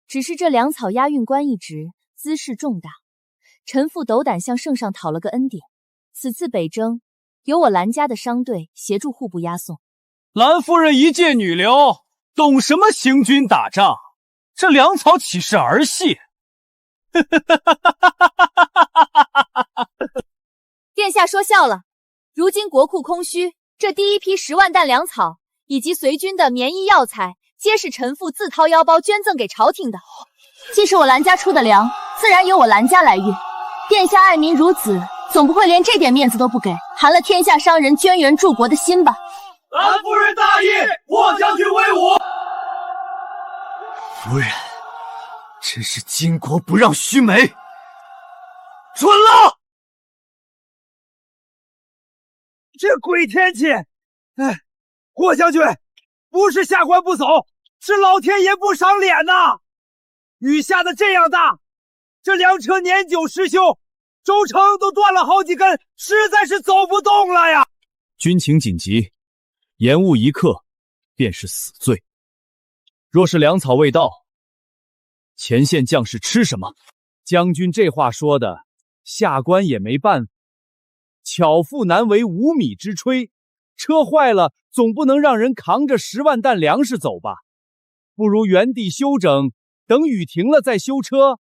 只是这粮草押运官一职，兹事重大，臣父斗胆向圣上讨了个恩典。此次北征，由我兰家的商队协助户部押送。兰夫人一介女流，懂什么行军打仗？这粮草岂是儿戏？殿下说笑了，如今国库空虚，这第一批10万担粮草以及随军的棉衣药材，皆是臣父自掏腰包捐赠给朝廷的。既是我兰家出的粮，自然由我兰家来运。殿下爱民如子，总不会连这点面子都不给，寒了天下商人捐援助国的心吧？兰夫人大义，霍将军威武！夫人，真是巾帼不让须眉，准了！这鬼天气，哎，霍将军，不是下官不走，是老天爷不赏脸呐！雨下的这样大，这粮车年久失修，轴承都断了好几根，实在是走不动了呀！军情紧急，延误一刻便是死罪。若是粮草未到，前线将士吃什么？将军这话说的，下官也没办法。巧妇难为无米之炊，车坏了总不能让人扛着10万担粮食走吧？不如原地休整，等雨停了再修车。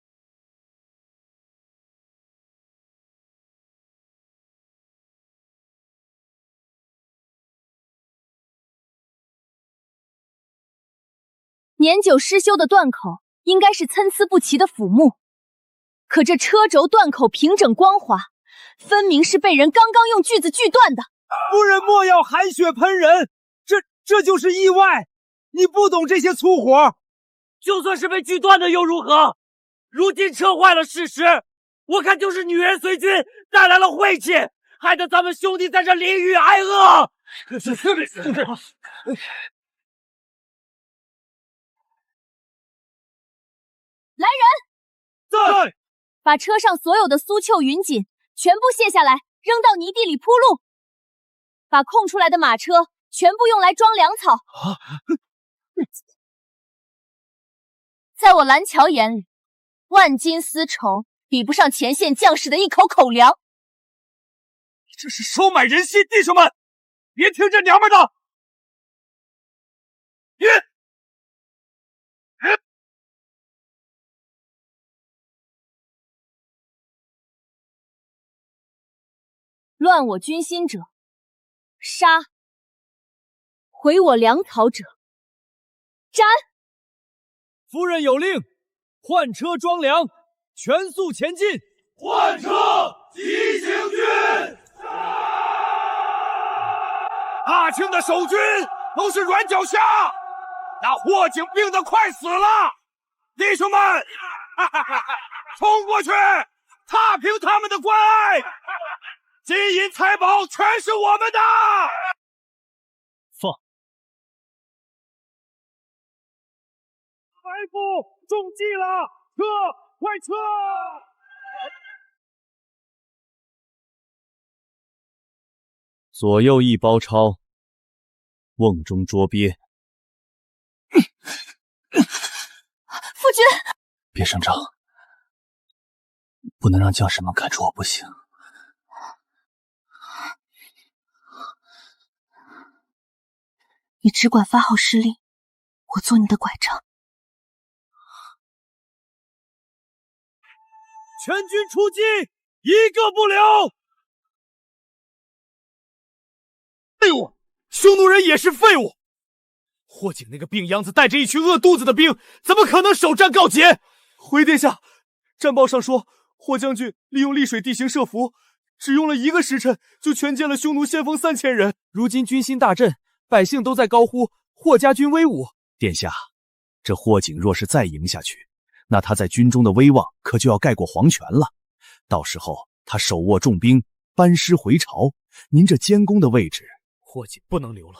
年久失修的断口应该是参差不齐的腐木，可这车轴断口平整光滑，分明是被人刚刚用锯子锯断的。夫人莫要含血喷人，这就是意外。你不懂这些粗活。就算是被锯断的又如何？如今车坏了事实，我看就是女人随军带来了晦气，害得咱们兄弟在这淋雨挨饿。来人！在！把车上所有的苏绣云锦全部卸下来，扔到泥地里铺路。把空出来的马车全部用来装粮草。在我蓝桥眼里，万金丝绸比不上前线将士的一口口粮。这是收买人心，弟兄们，别听这娘们的！乱我军心者，杀；毁我粮草者，斩。夫人有令，换车装粮，全速前进。换车，急行军！大清的守军都是软脚虾，那霍景病得快死了，弟兄们，冲过去，踏平他们的关隘！金银财宝全是我们的！放！埋伏，中计了！撤，快撤！左右一包抄，瓮中捉鳖。夫君，别声张，不能让将士们看出我不行。你只管发号施令，我做你的拐杖。全军出击，一个不留！废物！匈奴人也是废物！霍景那个病秧子带着一群饿肚子的兵，怎么可能首战告捷？回殿下，战报上说，霍将军利用溧水地形设伏，只用了1个时辰就全歼了匈奴先锋3000人。如今军心大振，百姓都在高呼霍家军威武。殿下，这霍景若是再赢下去，那他在军中的威望可就要盖过黄权了。到时候他手握重兵，班师回朝，您这监工的位置，霍景不能留了。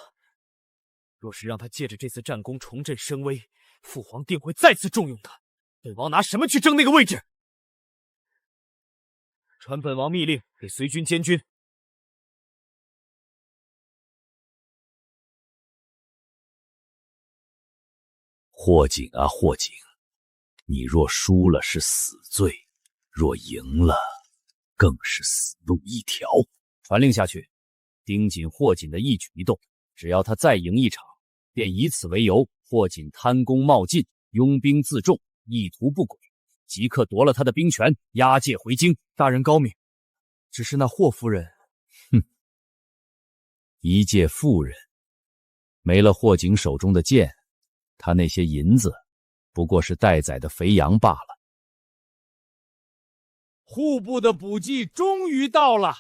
若是让他借着这次战功重振声威，父皇定会再次重用他。本王拿什么去争那个位置？传本王密令，给随军监军。霍景啊霍景，你若输了是死罪，若赢了更是死路一条。传令下去，盯紧霍景的一举一动，只要他再赢一场，便以此为由，霍景贪功冒进，拥兵自重，意图不轨，即刻夺了他的兵权，押解回京。大人高明，只是那霍夫人，一介妇人，没了霍景手中的剑，他那些银子不过是待宰的肥羊罢了。户部的补给终于到了，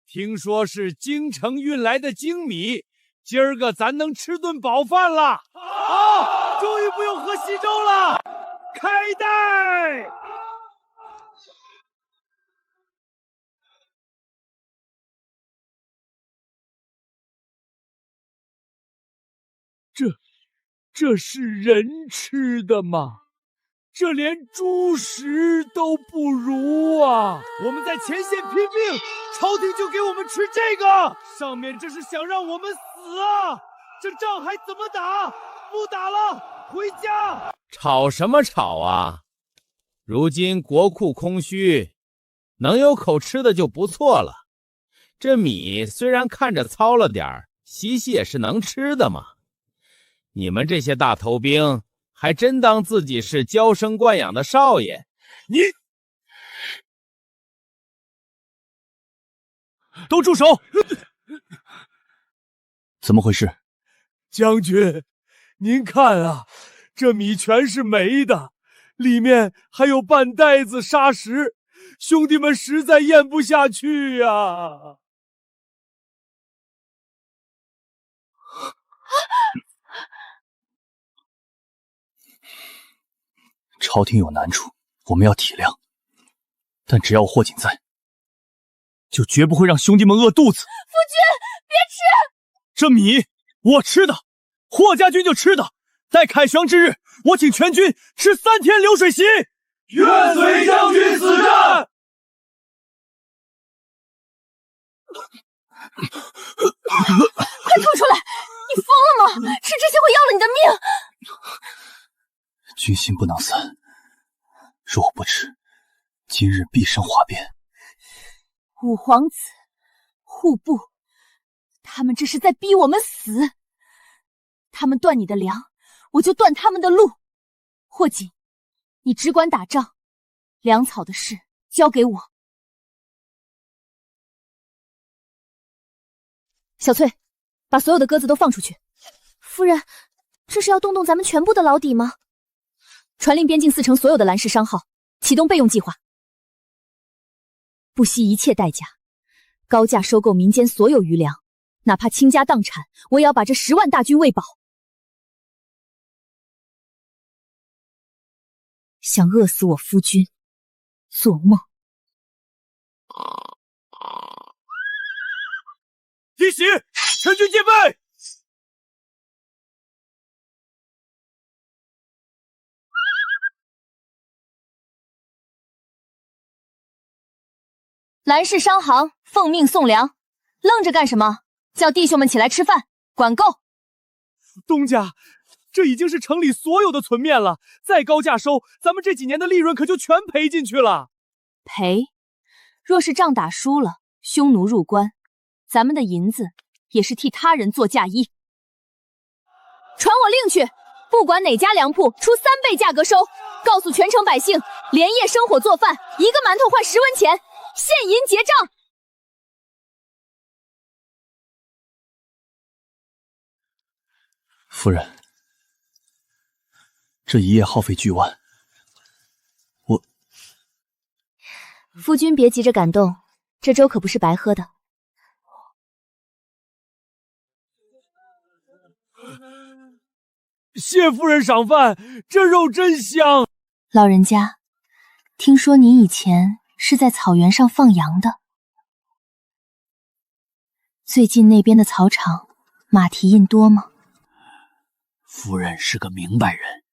听说是京城运来的精米，今儿个咱能吃顿饱饭了。好，终于不用喝稀粥了，开袋！这是人吃的吗？这连猪食都不如啊！我们在前线拼命，朝廷就给我们吃这个，上面这是想让我们死啊！这仗还怎么打？不打了，回家！吵什么吵啊！如今国库空虚，能有口吃的就不错了。这米虽然看着糙了点儿，西西也是能吃的嘛。你们这些大头兵还真当自己是娇生惯养的少爷？你都住手！怎么回事？将军，您看啊，这米全是霉的，里面还有半袋子沙石，兄弟们实在咽不下去呀。朝廷有难处，我们要体谅，但只要霍锦在，就绝不会让兄弟们饿肚子。夫君，别吃！这米我吃的，霍家军就吃的。待凯旋之日，我请全军吃3天流水席。愿随将军死战！快吐出来！你疯了吗？吃这些会要了你的命！军心不能散，若我不吃，今日必生哗变。五皇子、户部，他们这是在逼我们死。他们断你的粮，我就断他们的路。霍锦，你只管打仗，粮草的事交给我。小翠，把所有的鸽子都放出去。夫人，这是要动咱们全部的牢底吗？传令边境4城所有的蓝氏商号，启动备用计划，不惜一切代价，高价收购民间所有余粮，哪怕倾家荡产，我也要把这10万大军喂饱。想饿死我夫君，做梦！提醒，全军戒备！蓝氏商行奉命送粮，愣着干什么？叫弟兄们起来吃饭，管够！东家，这已经是城里所有的存面了，再高价收，咱们这几年的利润可就全赔进去了。赔？若是仗打输了，匈奴入关，咱们的银子也是替他人做嫁衣。传我令去，不管哪家粮铺出3倍价格收，告诉全城百姓，连夜生火做饭，一个馒头换10文钱，现银结账。夫人，这一夜耗费巨万，夫君别急着感动，这粥可不是白喝的。谢夫人赏饭，这肉真香。老人家，听说您以前是在草原上放羊的，最近那边的草场马蹄印多吗？夫人是个明白人，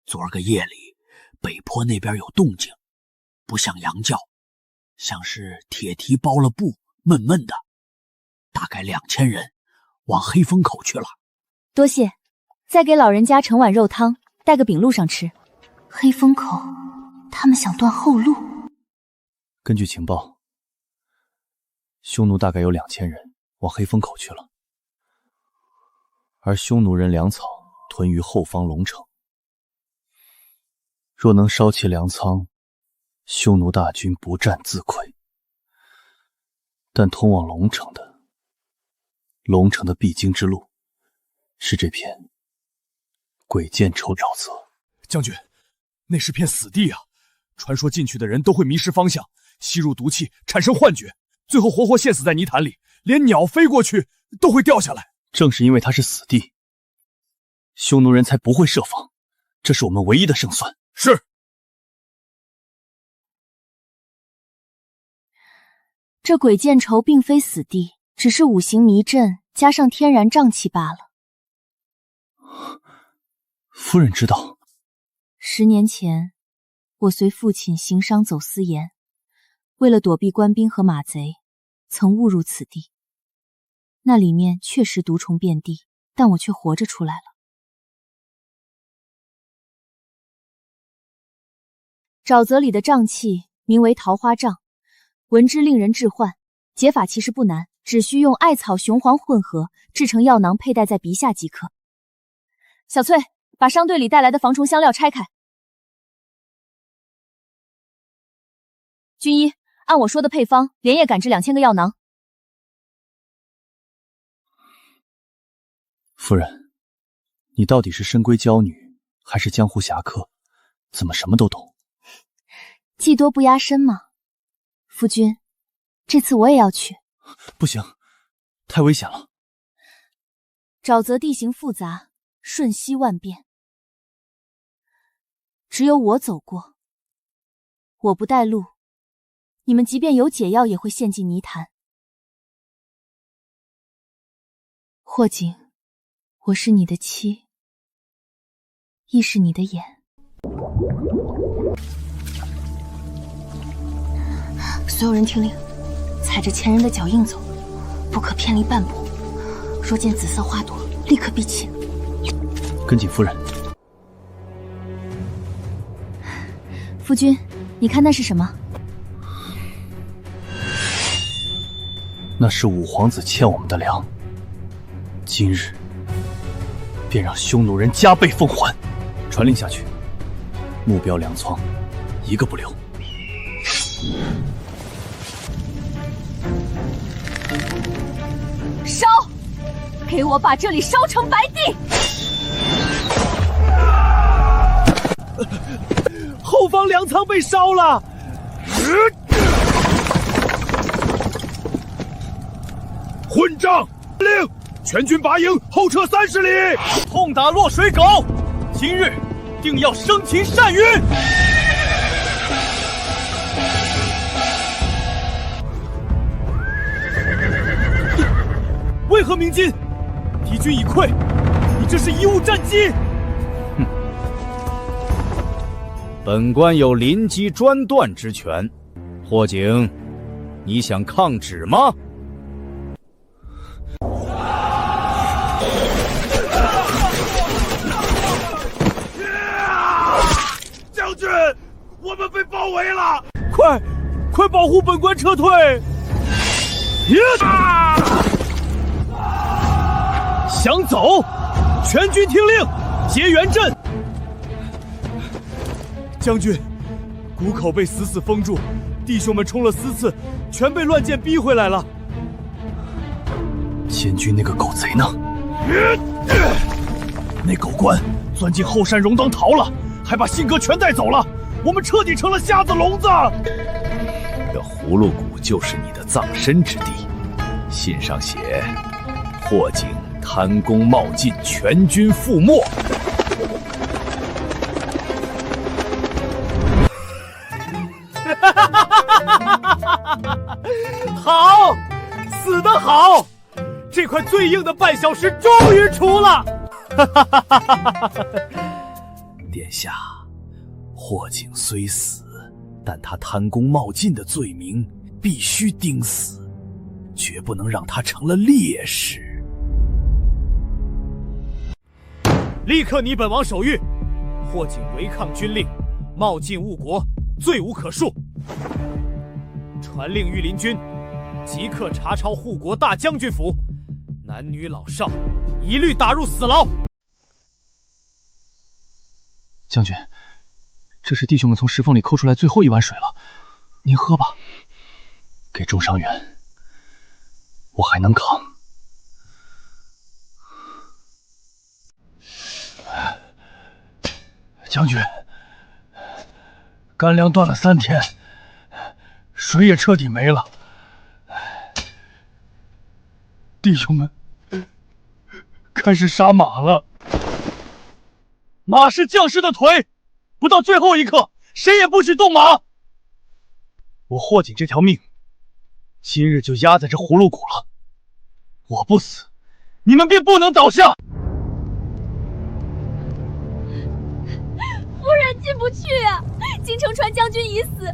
昨儿个夜里北坡那边有动静，不像羊叫，像是铁蹄包了布，闷闷的，大概2000人往黑风口去了。多谢，再给老人家盛碗肉汤，带个饼路上吃。黑风口，他们想断后路。根据情报，匈奴大概有2000人往黑风口去了，而匈奴人粮草屯于后方龙城。若能烧其粮仓，匈奴大军不战自溃。但通往龙城的必经之路，是这片鬼见愁沼泽。将军，那是片死地啊！传说进去的人都会迷失方向，吸入毒气，产生幻觉，最后活活陷死在泥潭里，连鸟飞过去都会掉下来。正是因为它是死地，匈奴人才不会设防，这是我们唯一的胜算。是。这鬼见愁并非死地，只是五行迷阵加上天然瘴气罢了。夫人知道？10年前，我随父亲行商走私盐，为了躲避官兵和马贼，曾误入此地。那里面确实毒虫遍地，但我却活着出来了。沼泽里的瘴气名为桃花瘴，闻之令人致幻，解法其实不难，只需用艾草、雄黄混合制成药囊，佩戴在鼻下即可。小翠，把商队里带来的防虫香料拆开。军医，按我说的配方，连夜赶制2000个药囊。夫人，你到底是深闺娇女，还是江湖侠客？怎么什么都懂？技多不压身嘛。夫君，这次我也要去。不行，太危险了。沼泽地形复杂，瞬息万变，只有我走过。我不带路，你们即便有解药也会陷进泥潭。霍景，我是你的妻，亦是你的眼。所有人听令，踩着前人的脚印走，不可偏离半步。若见紫色花朵，立刻闭气。跟紧夫人。夫君，你看那是什么？那是五皇子欠我们的粮，今日便让匈奴人加倍奉还。传令下去，目标粮仓，一个不留。烧！给我把这里烧成白地！后方粮仓被烧了！混账！令全军拔营，后撤30里，痛打落水狗！今日定要生擒单于！为何鸣金？敌军已溃，你这是贻误战机！哼，本官有临机专断之权。霍景，你想抗旨吗？将军，我们被包围了！快保护本官撤退！想走，全军听令，结援阵。将军，谷口被死死封住，弟兄们冲了4次，全被乱箭逼回来了。监军那个狗贼呢？那狗官钻进后山溶洞逃了，还把信鸽全带走了，我们彻底成了瞎子聋子。这葫芦谷就是你的葬身之地，信上写霍景贪功冒进，全军覆没。好，死得好！这块最硬的半小时终于除了。殿下，霍景虽死，但他贪功冒进的罪名必须钉死，绝不能让他成了烈士。立刻拟本王手谕，霍景违抗军令，冒进误国，罪无可恕。传令御林军，即刻查抄护国大将军府，男女老少一律打入死牢。将军，这是弟兄们从石缝里抠出来最后一碗水了，您喝吧。给重伤员，我还能扛。将军，干粮断了3天，水也彻底没了，弟兄们开始杀马了。马是将士的腿，不到最后一刻，谁也不许动马。我霍景这条命，今日就压在这葫芦谷了。我不死，你们便不能倒下。夫人进不去啊！金城川将军已死，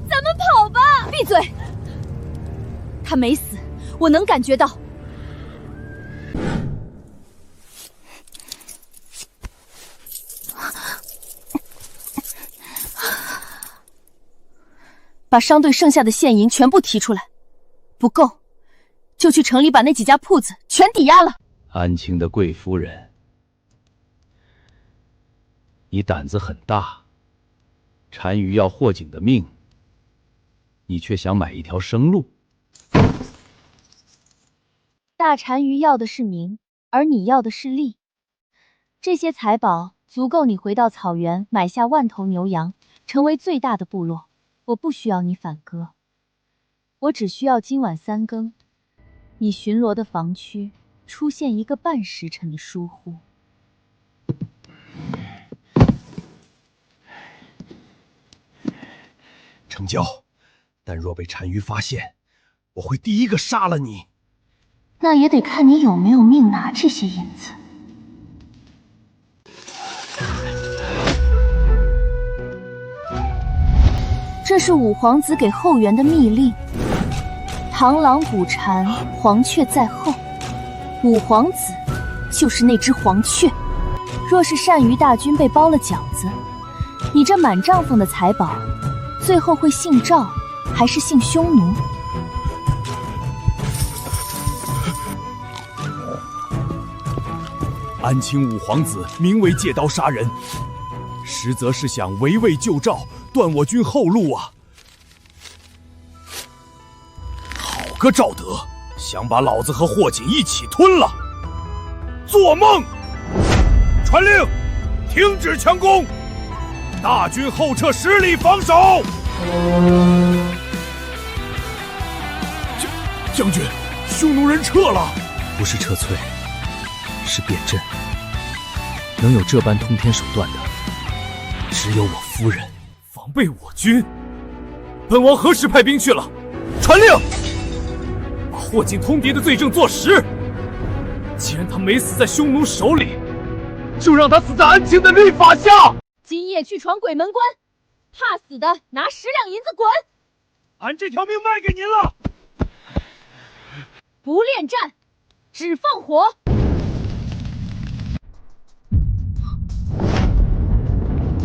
咱们跑吧！闭嘴！他没死，我能感觉到。把商队剩下的现银全部提出来，不够，就去城里把那几家铺子全抵押了。安庆的贵夫人，你胆子很大，单于要霍景的命，你却想买一条生路。大单于要的是名，而你要的是利。这些财宝足够你回到草原买下万头牛羊，成为最大的部落。我不需要你反戈，我只需要今晚3更，你巡逻的防区出现一个半时辰的疏忽。成交，但若被单于发现，我会第一个杀了你。那也得看你有没有命拿这些银子。这是五皇子给后援的密令：螳螂捕蝉，黄雀在后。五皇子就是那只黄雀。若是单于大军被包了饺子，你这满帐篷的财宝，最后会姓赵还是姓匈奴？安庆五皇子名为借刀杀人，实则是想围魏救赵，断我军后路啊！好个赵德，想把老子和霍景一起吞了！做梦！传令，停止强攻，大军后撤10里防守。将军，匈奴人撤了。不是撤退，是变阵。能有这般通天手段的，只有我夫人。防备我军，本王何时派兵去了？传令，把霍景通敌的罪证坐实。既然他没死在匈奴手里，就让他死在安庆的律法下。今夜去闯鬼门关，怕死的拿10两银子滚！俺这条命卖给您了。不恋战，只放火。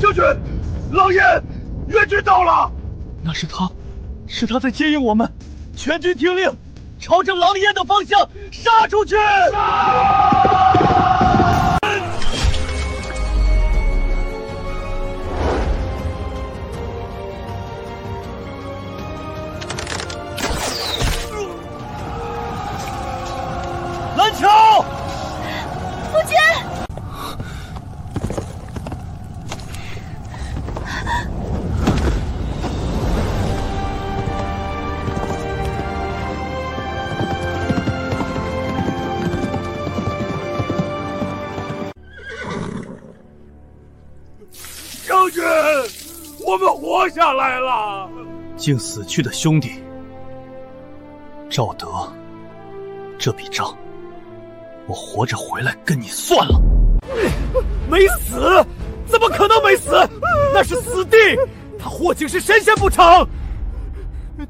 将军，狼烟，援军到了。那是他，是他在接应我们。全军听令，朝着狼烟的方向杀出去！蓝桥，夫君。将军，我们活下来了。敬死去的兄弟，赵德，这笔账我活着回来跟你算了。没死？怎么可能没死？那是死地！他霍景是神仙不成？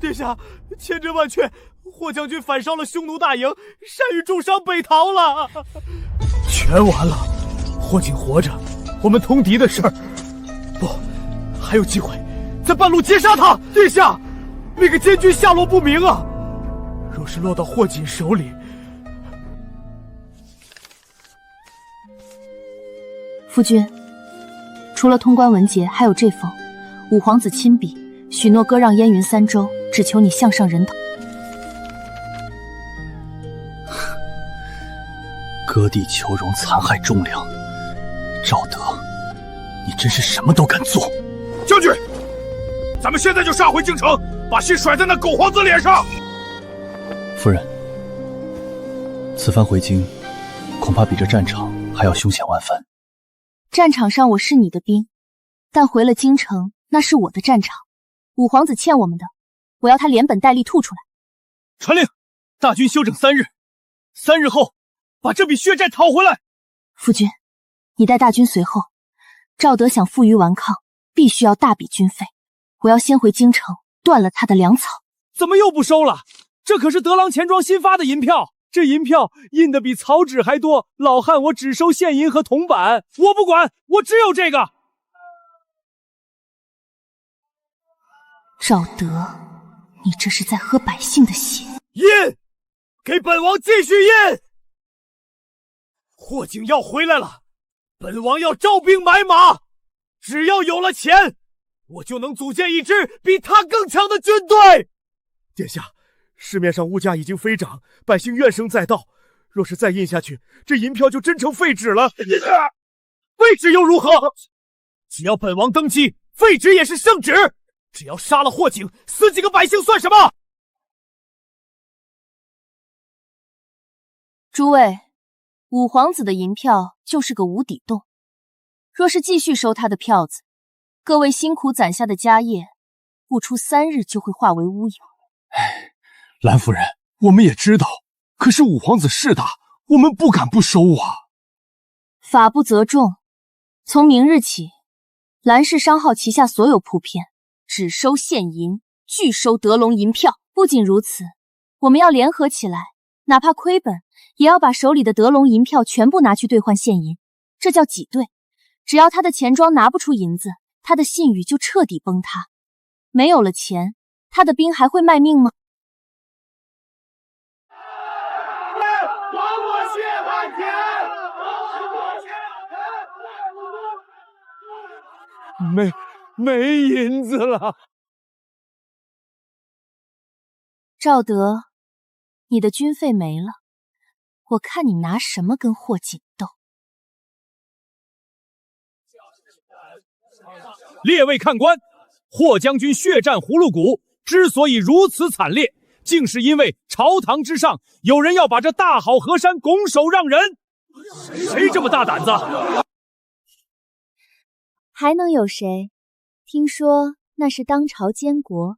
殿下，千真万确，霍将军反烧了匈奴大营，单于重伤北逃了。全完了！霍景活着，我们通敌的事儿，不，还有机会，在半路截杀他。殿下，那个监军下落不明啊！若是落到霍景手里，夫君，除了通关文牒，还有这封五皇子亲笔，许诺割让燕云3州，只求你项上人头。割地求荣，残害忠良，赵德，你真是什么都敢做！将军，咱们现在就杀回京城，把心甩在那狗皇子脸上。夫人，此番回京，恐怕比这战场还要凶险万分。战场上我是你的兵，但回了京城，那是我的战场。五皇子欠我们的，我要他连本带利吐出来。传令，大军休整3日，3日后把这笔血债讨回来。夫君，你带大军随后。赵德想负隅顽抗，必须要大笔军费。我要先回京城，断了他的粮草。怎么又不收了？这可是德郎钱庄新发的银票，这银票印的比草纸还多。老汉，我只收现银和铜板，我不管，我只有这个。赵德，你这是在喝百姓的血！印，给本王继续印。霍景要回来了，本王要招兵买马，只要有了钱，我就能组建一支比他更强的军队。殿下，市面上物价已经飞涨，百姓怨声载道。若是再印下去，这银票就真成废纸了。废纸又如何？只要本王登基，废纸也是圣旨。只要杀了霍景，死几个百姓算什么？诸位，五皇子的银票就是个无底洞，若是继续收他的票子，各位辛苦攒下的家业，不出3日就会化为乌有。兰夫人，我们也知道，可是五皇子势大，我们不敢不收啊。法不责众，从明日起，兰氏商号旗下所有铺片只收现银，拒收德隆银票。不仅如此，我们要联合起来，哪怕亏本，也要把手里的德隆银票全部拿去兑换现银，这叫挤兑。只要他的钱庄拿不出银子，他的信誉就彻底崩塌。没有了钱，他的兵还会卖命吗？还我血汗钱！没银子了。赵德，你的军费没了，我看你拿什么跟霍景斗？列位看官，霍将军血战葫芦谷之所以如此惨烈，竟是因为朝堂之上有人要把这大好河山拱手让人。谁这么大胆子？还能有谁？听说那是当朝监国。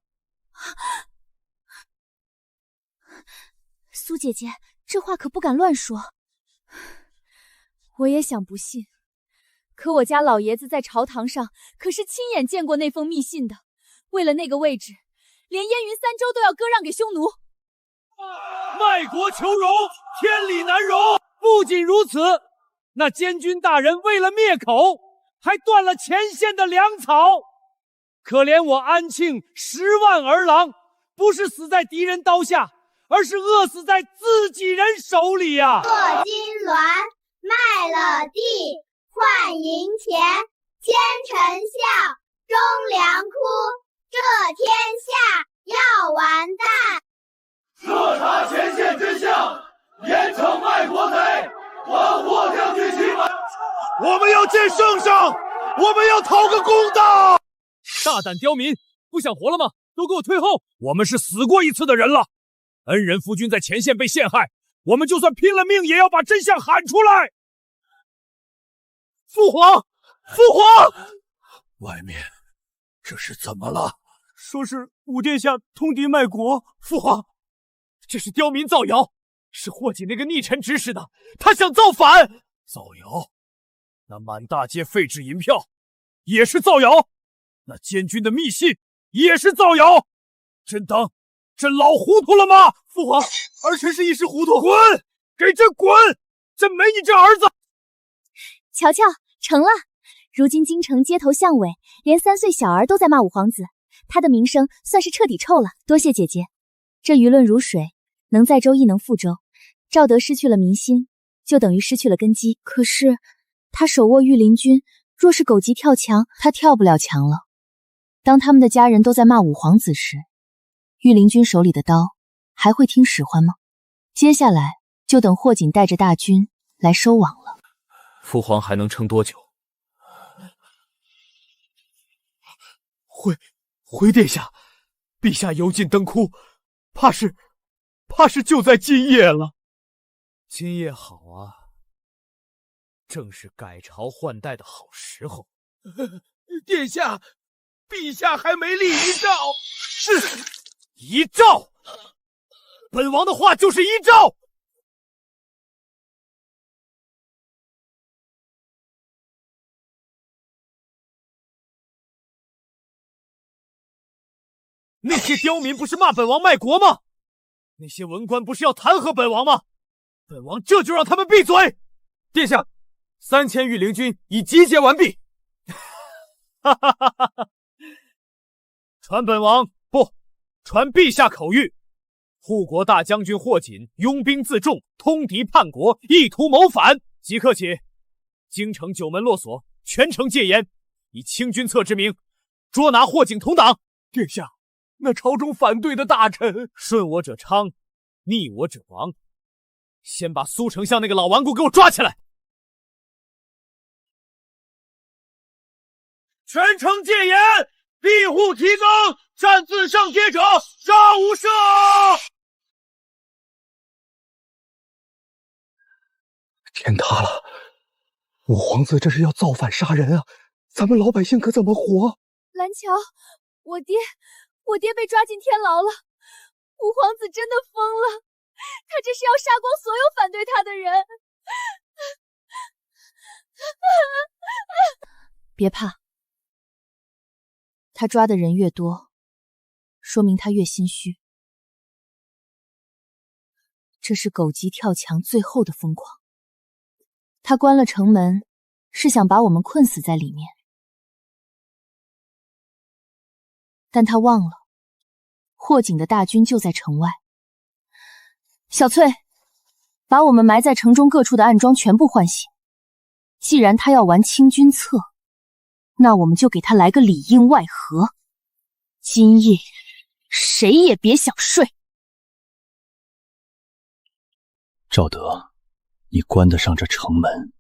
苏姐姐，这话可不敢乱说。我也想不信，可我家老爷子在朝堂上可是亲眼见过那封密信的。为了那个位置，连燕云3州都要割让给匈奴。卖国求荣，天理难容。不仅如此，那监军大人为了灭口，还断了前线的粮草。可怜我安庆10万儿郎，不是死在敌人刀下，而是饿死在自己人手里呀！做金銮，卖了地，换银钱，千臣笑，忠良哭，这天下要完蛋！彻查前线真相，严惩卖国贼，还霍将军清白。我们要见圣上，我们要讨个公道！大胆刁民，不想活了吗？都给我退后！我们是死过一次的人了。恩人夫君在前线被陷害，我们就算拼了命也要把真相喊出来。父皇，父皇！外面这是怎么了？说是武殿下通敌卖国。父皇，这是刁民造谣，是霍锦那个逆臣指使的，他想造反。造谣？那满大街废纸银票也是造谣，那监军的密信也是造谣。朕当朕老糊涂了吗？父皇，儿臣是一时糊涂。滚！给朕滚！朕没你这儿子。瞧瞧，成了。如今京城街头巷尾，连3岁小儿都在骂五皇子，他的名声算是彻底臭了。多谢姐姐，这舆论如水，能载舟亦能覆舟。赵德失去了民心，就等于失去了根基。可是他手握御林军，若是狗急跳墙，他跳不了墙了。当他们的家人都在骂五皇子时，御林军手里的刀还会听使唤吗？接下来就等霍锦带着大军来收网了。父皇还能撑多久？回殿下，陛下油尽灯枯，怕是就在今夜了。今夜好啊，正是改朝换代的好时候。殿下，陛下还没立遗诏。是遗诏，本王的话就是遗诏。那些刁民不是骂本王卖国吗？那些文官不是要弹劾本王吗？本王这就让他们闭嘴！殿下，3000御林军已集结完毕。哈哈哈哈哈！传本王不，传陛下口谕：护国大将军霍锦拥兵自重，通敌叛国，意图谋反。即刻起，京城9门落锁，全城戒严，以清君侧之名，捉拿霍景同党。殿下，那朝中反对的大臣，顺我者昌，逆我者亡。先把苏丞相那个老顽固给我抓起来！全城戒严，庇护提纲，擅自上街者杀无赦！天塌了！五皇子这是要造反杀人啊！咱们老百姓可怎么活？蓝桥，我爹被抓进天牢了。五皇子真的疯了，他这是要杀光所有反对他的人。别怕，他抓的人越多，说明他越心虚。这是狗急跳墙最后的疯狂。他关了城门，是想把我们困死在里面。但他忘了，霍景的大军就在城外。小翠，把我们埋在城中各处的暗桩全部唤醒。既然他要玩清君侧，那我们就给他来个里应外合。今夜谁也别想睡。赵德，你关得上这城门，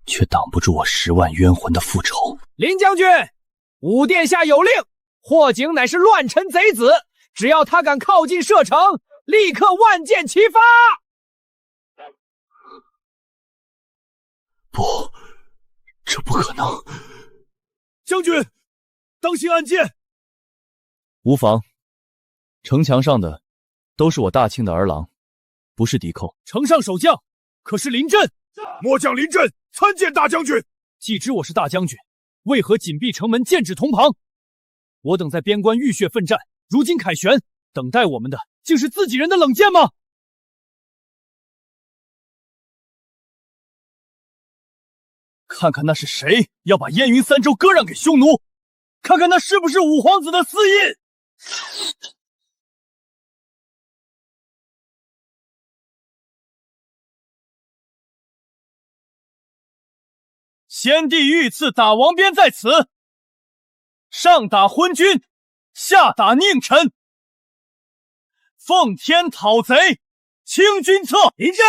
却挡不住我10万冤魂的复仇。林将军，武殿下有令，霍景乃是乱臣贼子，只要他敢靠近射城，立刻万箭齐发！不，这不可能！将军，当心暗箭！无妨，城墙上的都是我大庆的儿郎，不是敌寇。城上守将可是临阵？末将临阵参见大将军。既知我是大将军，为何紧闭城门，剑指同旁？我等在边关浴血奋战，如今凯旋，等待我们的竟是自己人的冷箭吗？看看那是谁要把燕云3州割让给匈奴，看看那是不是五皇子的私印。先帝御赐打王鞭在此，上打昏君，下打佞臣，奉天讨贼，清君侧。临阵！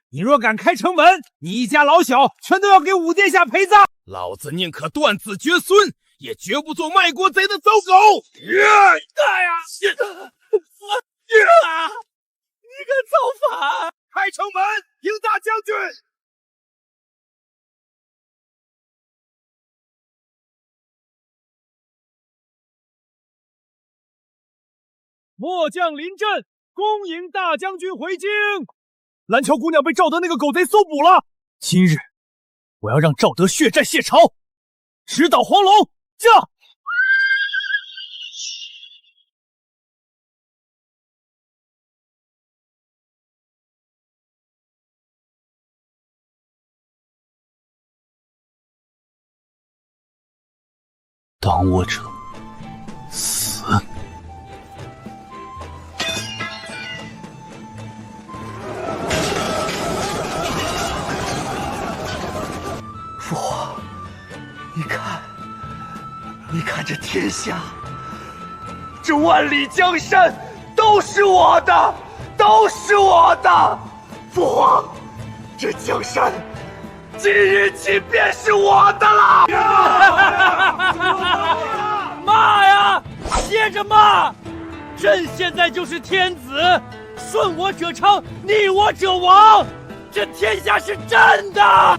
你若敢开城门，你一家老小全都要给武殿下陪葬。老子宁可断子绝孙，也绝不做卖国贼的走狗！大呀！你敢造反！开城门，迎大将军！末将临阵，恭迎大将军回京。蓝桥姑娘被赵德那个狗贼搜捕了，今日我要让赵德血债血偿，直捣黄龙！驾！挡我者死！父皇，你看这天下，这万里江山都是我的，都是我的！父皇，这江山今日起便是我的了！骂呀，接着骂！朕现在就是天子，顺我者昌，逆我者亡，这天下是朕的！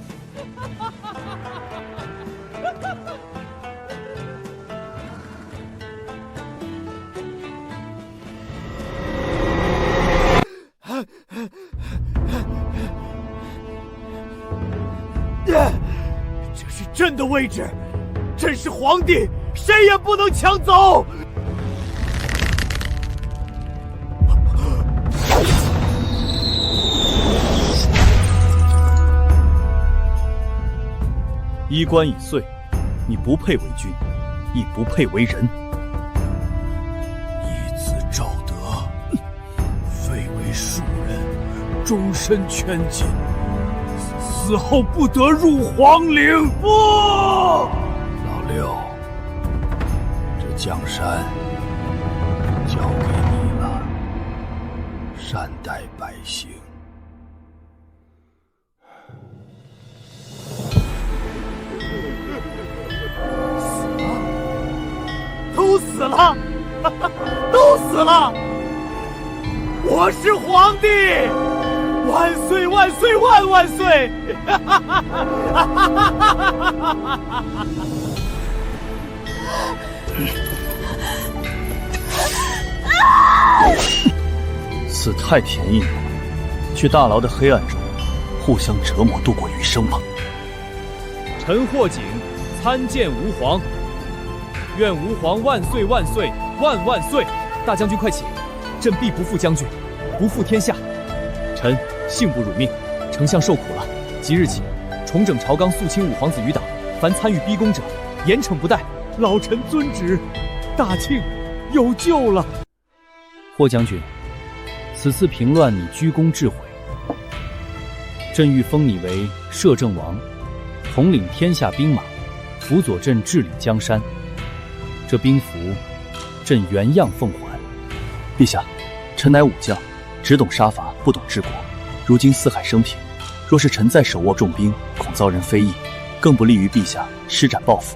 这是朕的位置，朕是皇帝，谁也不能抢走。衣冠已碎，你不配为君，亦不配为人。义子赵德，废为庶人，终身圈禁，死后不得入皇陵。不，老六，这江山交给你了，善待百姓。都死了，都死了！我是皇帝，万岁万岁万万岁！死太便宜了，去大牢的黑暗中互相折磨度过余生吧。臣霍景参见吾皇。愿吾皇万岁万岁万万岁！大将军快起，朕必不负将军，不负天下。臣幸不辱命，丞相受苦了。即日起，重整朝纲，肃清五皇子余党，凡参与逼宫者，严惩不贷。老臣遵旨，大庆有救了。霍将军，此次平乱你居功至悔，朕欲封你为摄政王，统领天下兵马，辅佐朕治理江山。这兵符，朕原样奉还。陛下，臣乃武将，只懂杀伐，不懂治国。如今四海升平，若是臣再手握重兵，恐遭人非议，更不利于陛下施展抱负。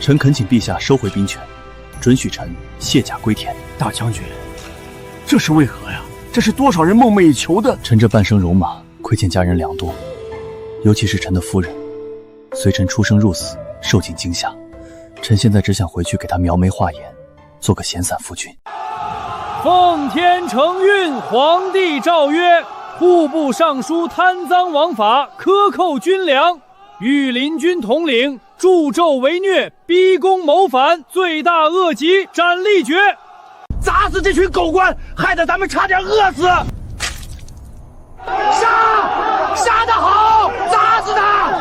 臣恳请陛下收回兵权，准许臣卸甲归田。大将军，这是为何呀？这是多少人梦寐以求的。臣这半生戎马，亏欠家人良多，尤其是臣的夫人，随臣出生入死，受尽惊吓。臣现在只想回去给他描眉画眼，做个闲散夫君。奉天承运，皇帝诏曰：户部尚书贪赃枉法，克扣军粮，御林军统领助纣为虐，逼宫谋反，罪大恶极，斩立决！砸死这群狗官，害得咱们差点饿死！杀得好，砸死他！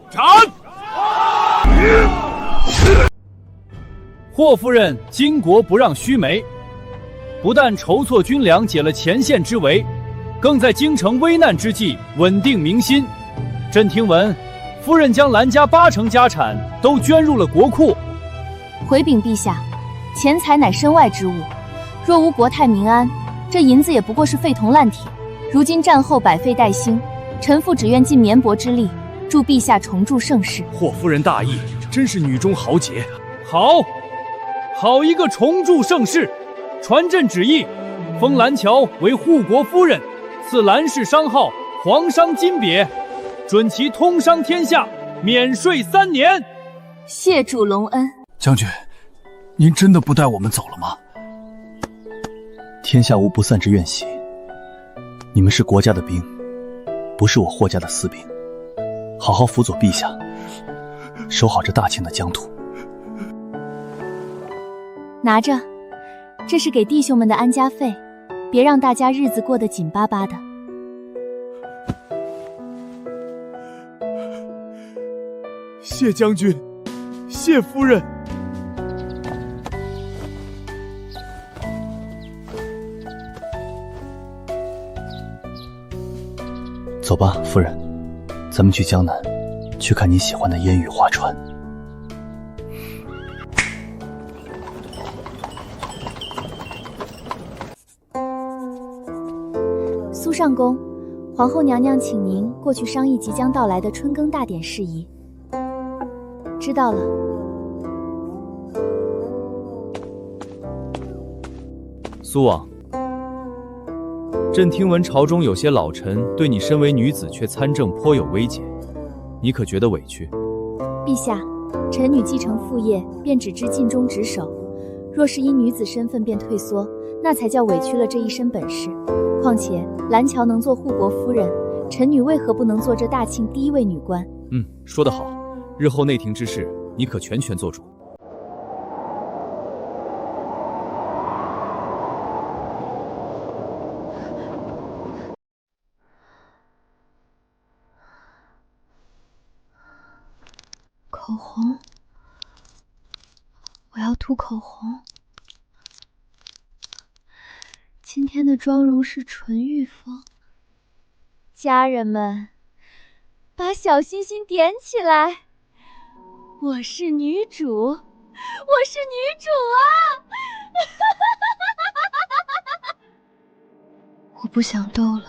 斩！霍夫人巾帼不让须眉，不但筹措军粮解了前线之围，更在京城危难之际稳定民心。朕听闻，夫人将兰家80%家产都捐入了国库。回禀陛下，钱财乃身外之物，若无国泰民安，这银子也不过是废铜烂铁。如今战后百废待兴，臣妇只愿尽绵薄之力，助陛下重铸盛世。霍夫人大义，真是女中豪杰。好一个重铸盛世！传朕旨意，封蓝乔为护国夫人，赐蓝氏商号皇商金匾，准其通商天下，免税3年。谢主隆恩。将军，您真的不带我们走了吗？天下无不散之宴席，你们是国家的兵，不是我霍家的私兵，好好辅佐陛下，守好这大清的疆土。拿着，这是给弟兄们的安家费，别让大家日子过得紧巴巴的。谢将军，谢夫人。走吧，夫人，咱们去江南，去看你喜欢的烟雨花船。苏上宫，皇后娘娘请您过去商议即将到来的春耕大典事宜。知道了。苏王，朕听闻朝中有些老臣对你身为女子却参政颇有微解，你可觉得委屈？陛下，臣女继承父业，便只知尽忠职守，若是因女子身份便退缩，那才叫委屈了这一身本事。况且蓝乔能做护国夫人，臣女为何不能做这大庆第1位女官？说得好，日后内廷之事，你可全权做主。口红，我要涂口红。今天的妆容是纯欲风，家人们，把小心心点起来！我是女主，我是女主啊！我不想斗了，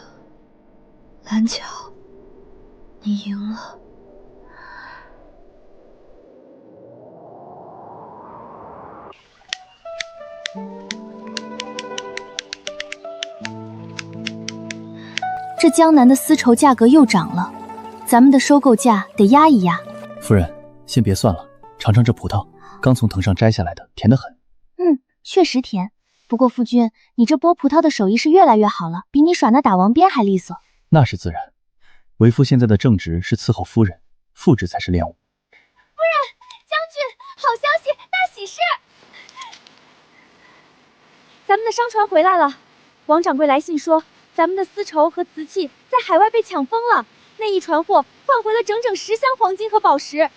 蓝巧，你赢了。这江南的丝绸价格又涨了，咱们的收购价得压一压。夫人，先别算了，尝尝这葡萄，刚从藤上摘下来的，甜得很。确实甜。不过夫君，你这剥葡萄的手艺是越来越好了，比你耍那打王鞭还利索。那是自然，为夫现在的正职是伺候夫人，副职才是练武。夫人，将军，好消息，大喜事！咱们的商船回来了，王掌柜来信说，咱们的丝绸和瓷器在海外被抢疯了，那一船货换回了整整10箱黄金和宝石，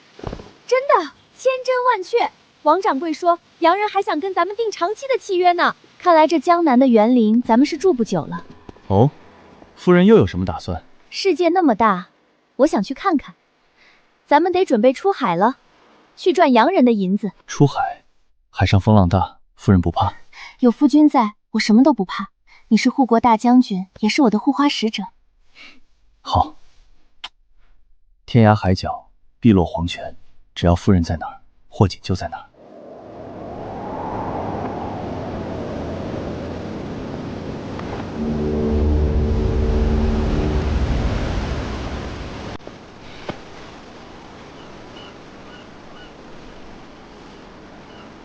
真的千真万确。王掌柜说，洋人还想跟咱们订长期的契约呢。看来这江南的园林咱们是住不久了。哦，夫人又有什么打算？世界那么大，我想去看看。咱们得准备出海了，去赚洋人的银子。出海，海上风浪大，夫人不怕？有夫君在，我什么都不怕。你是护国大将军，也是我的护花使者。好，天涯海角，碧落黄泉，只要夫人在哪儿，霍锦就在哪儿。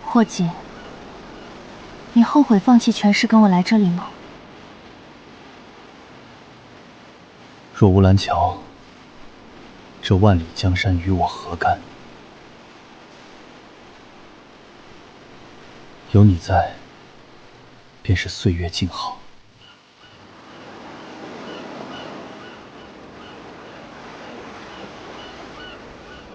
霍锦，你后悔放弃权势跟我来这里吗？若无蓝桥，这万里江山与我何干？有你在，便是岁月静好。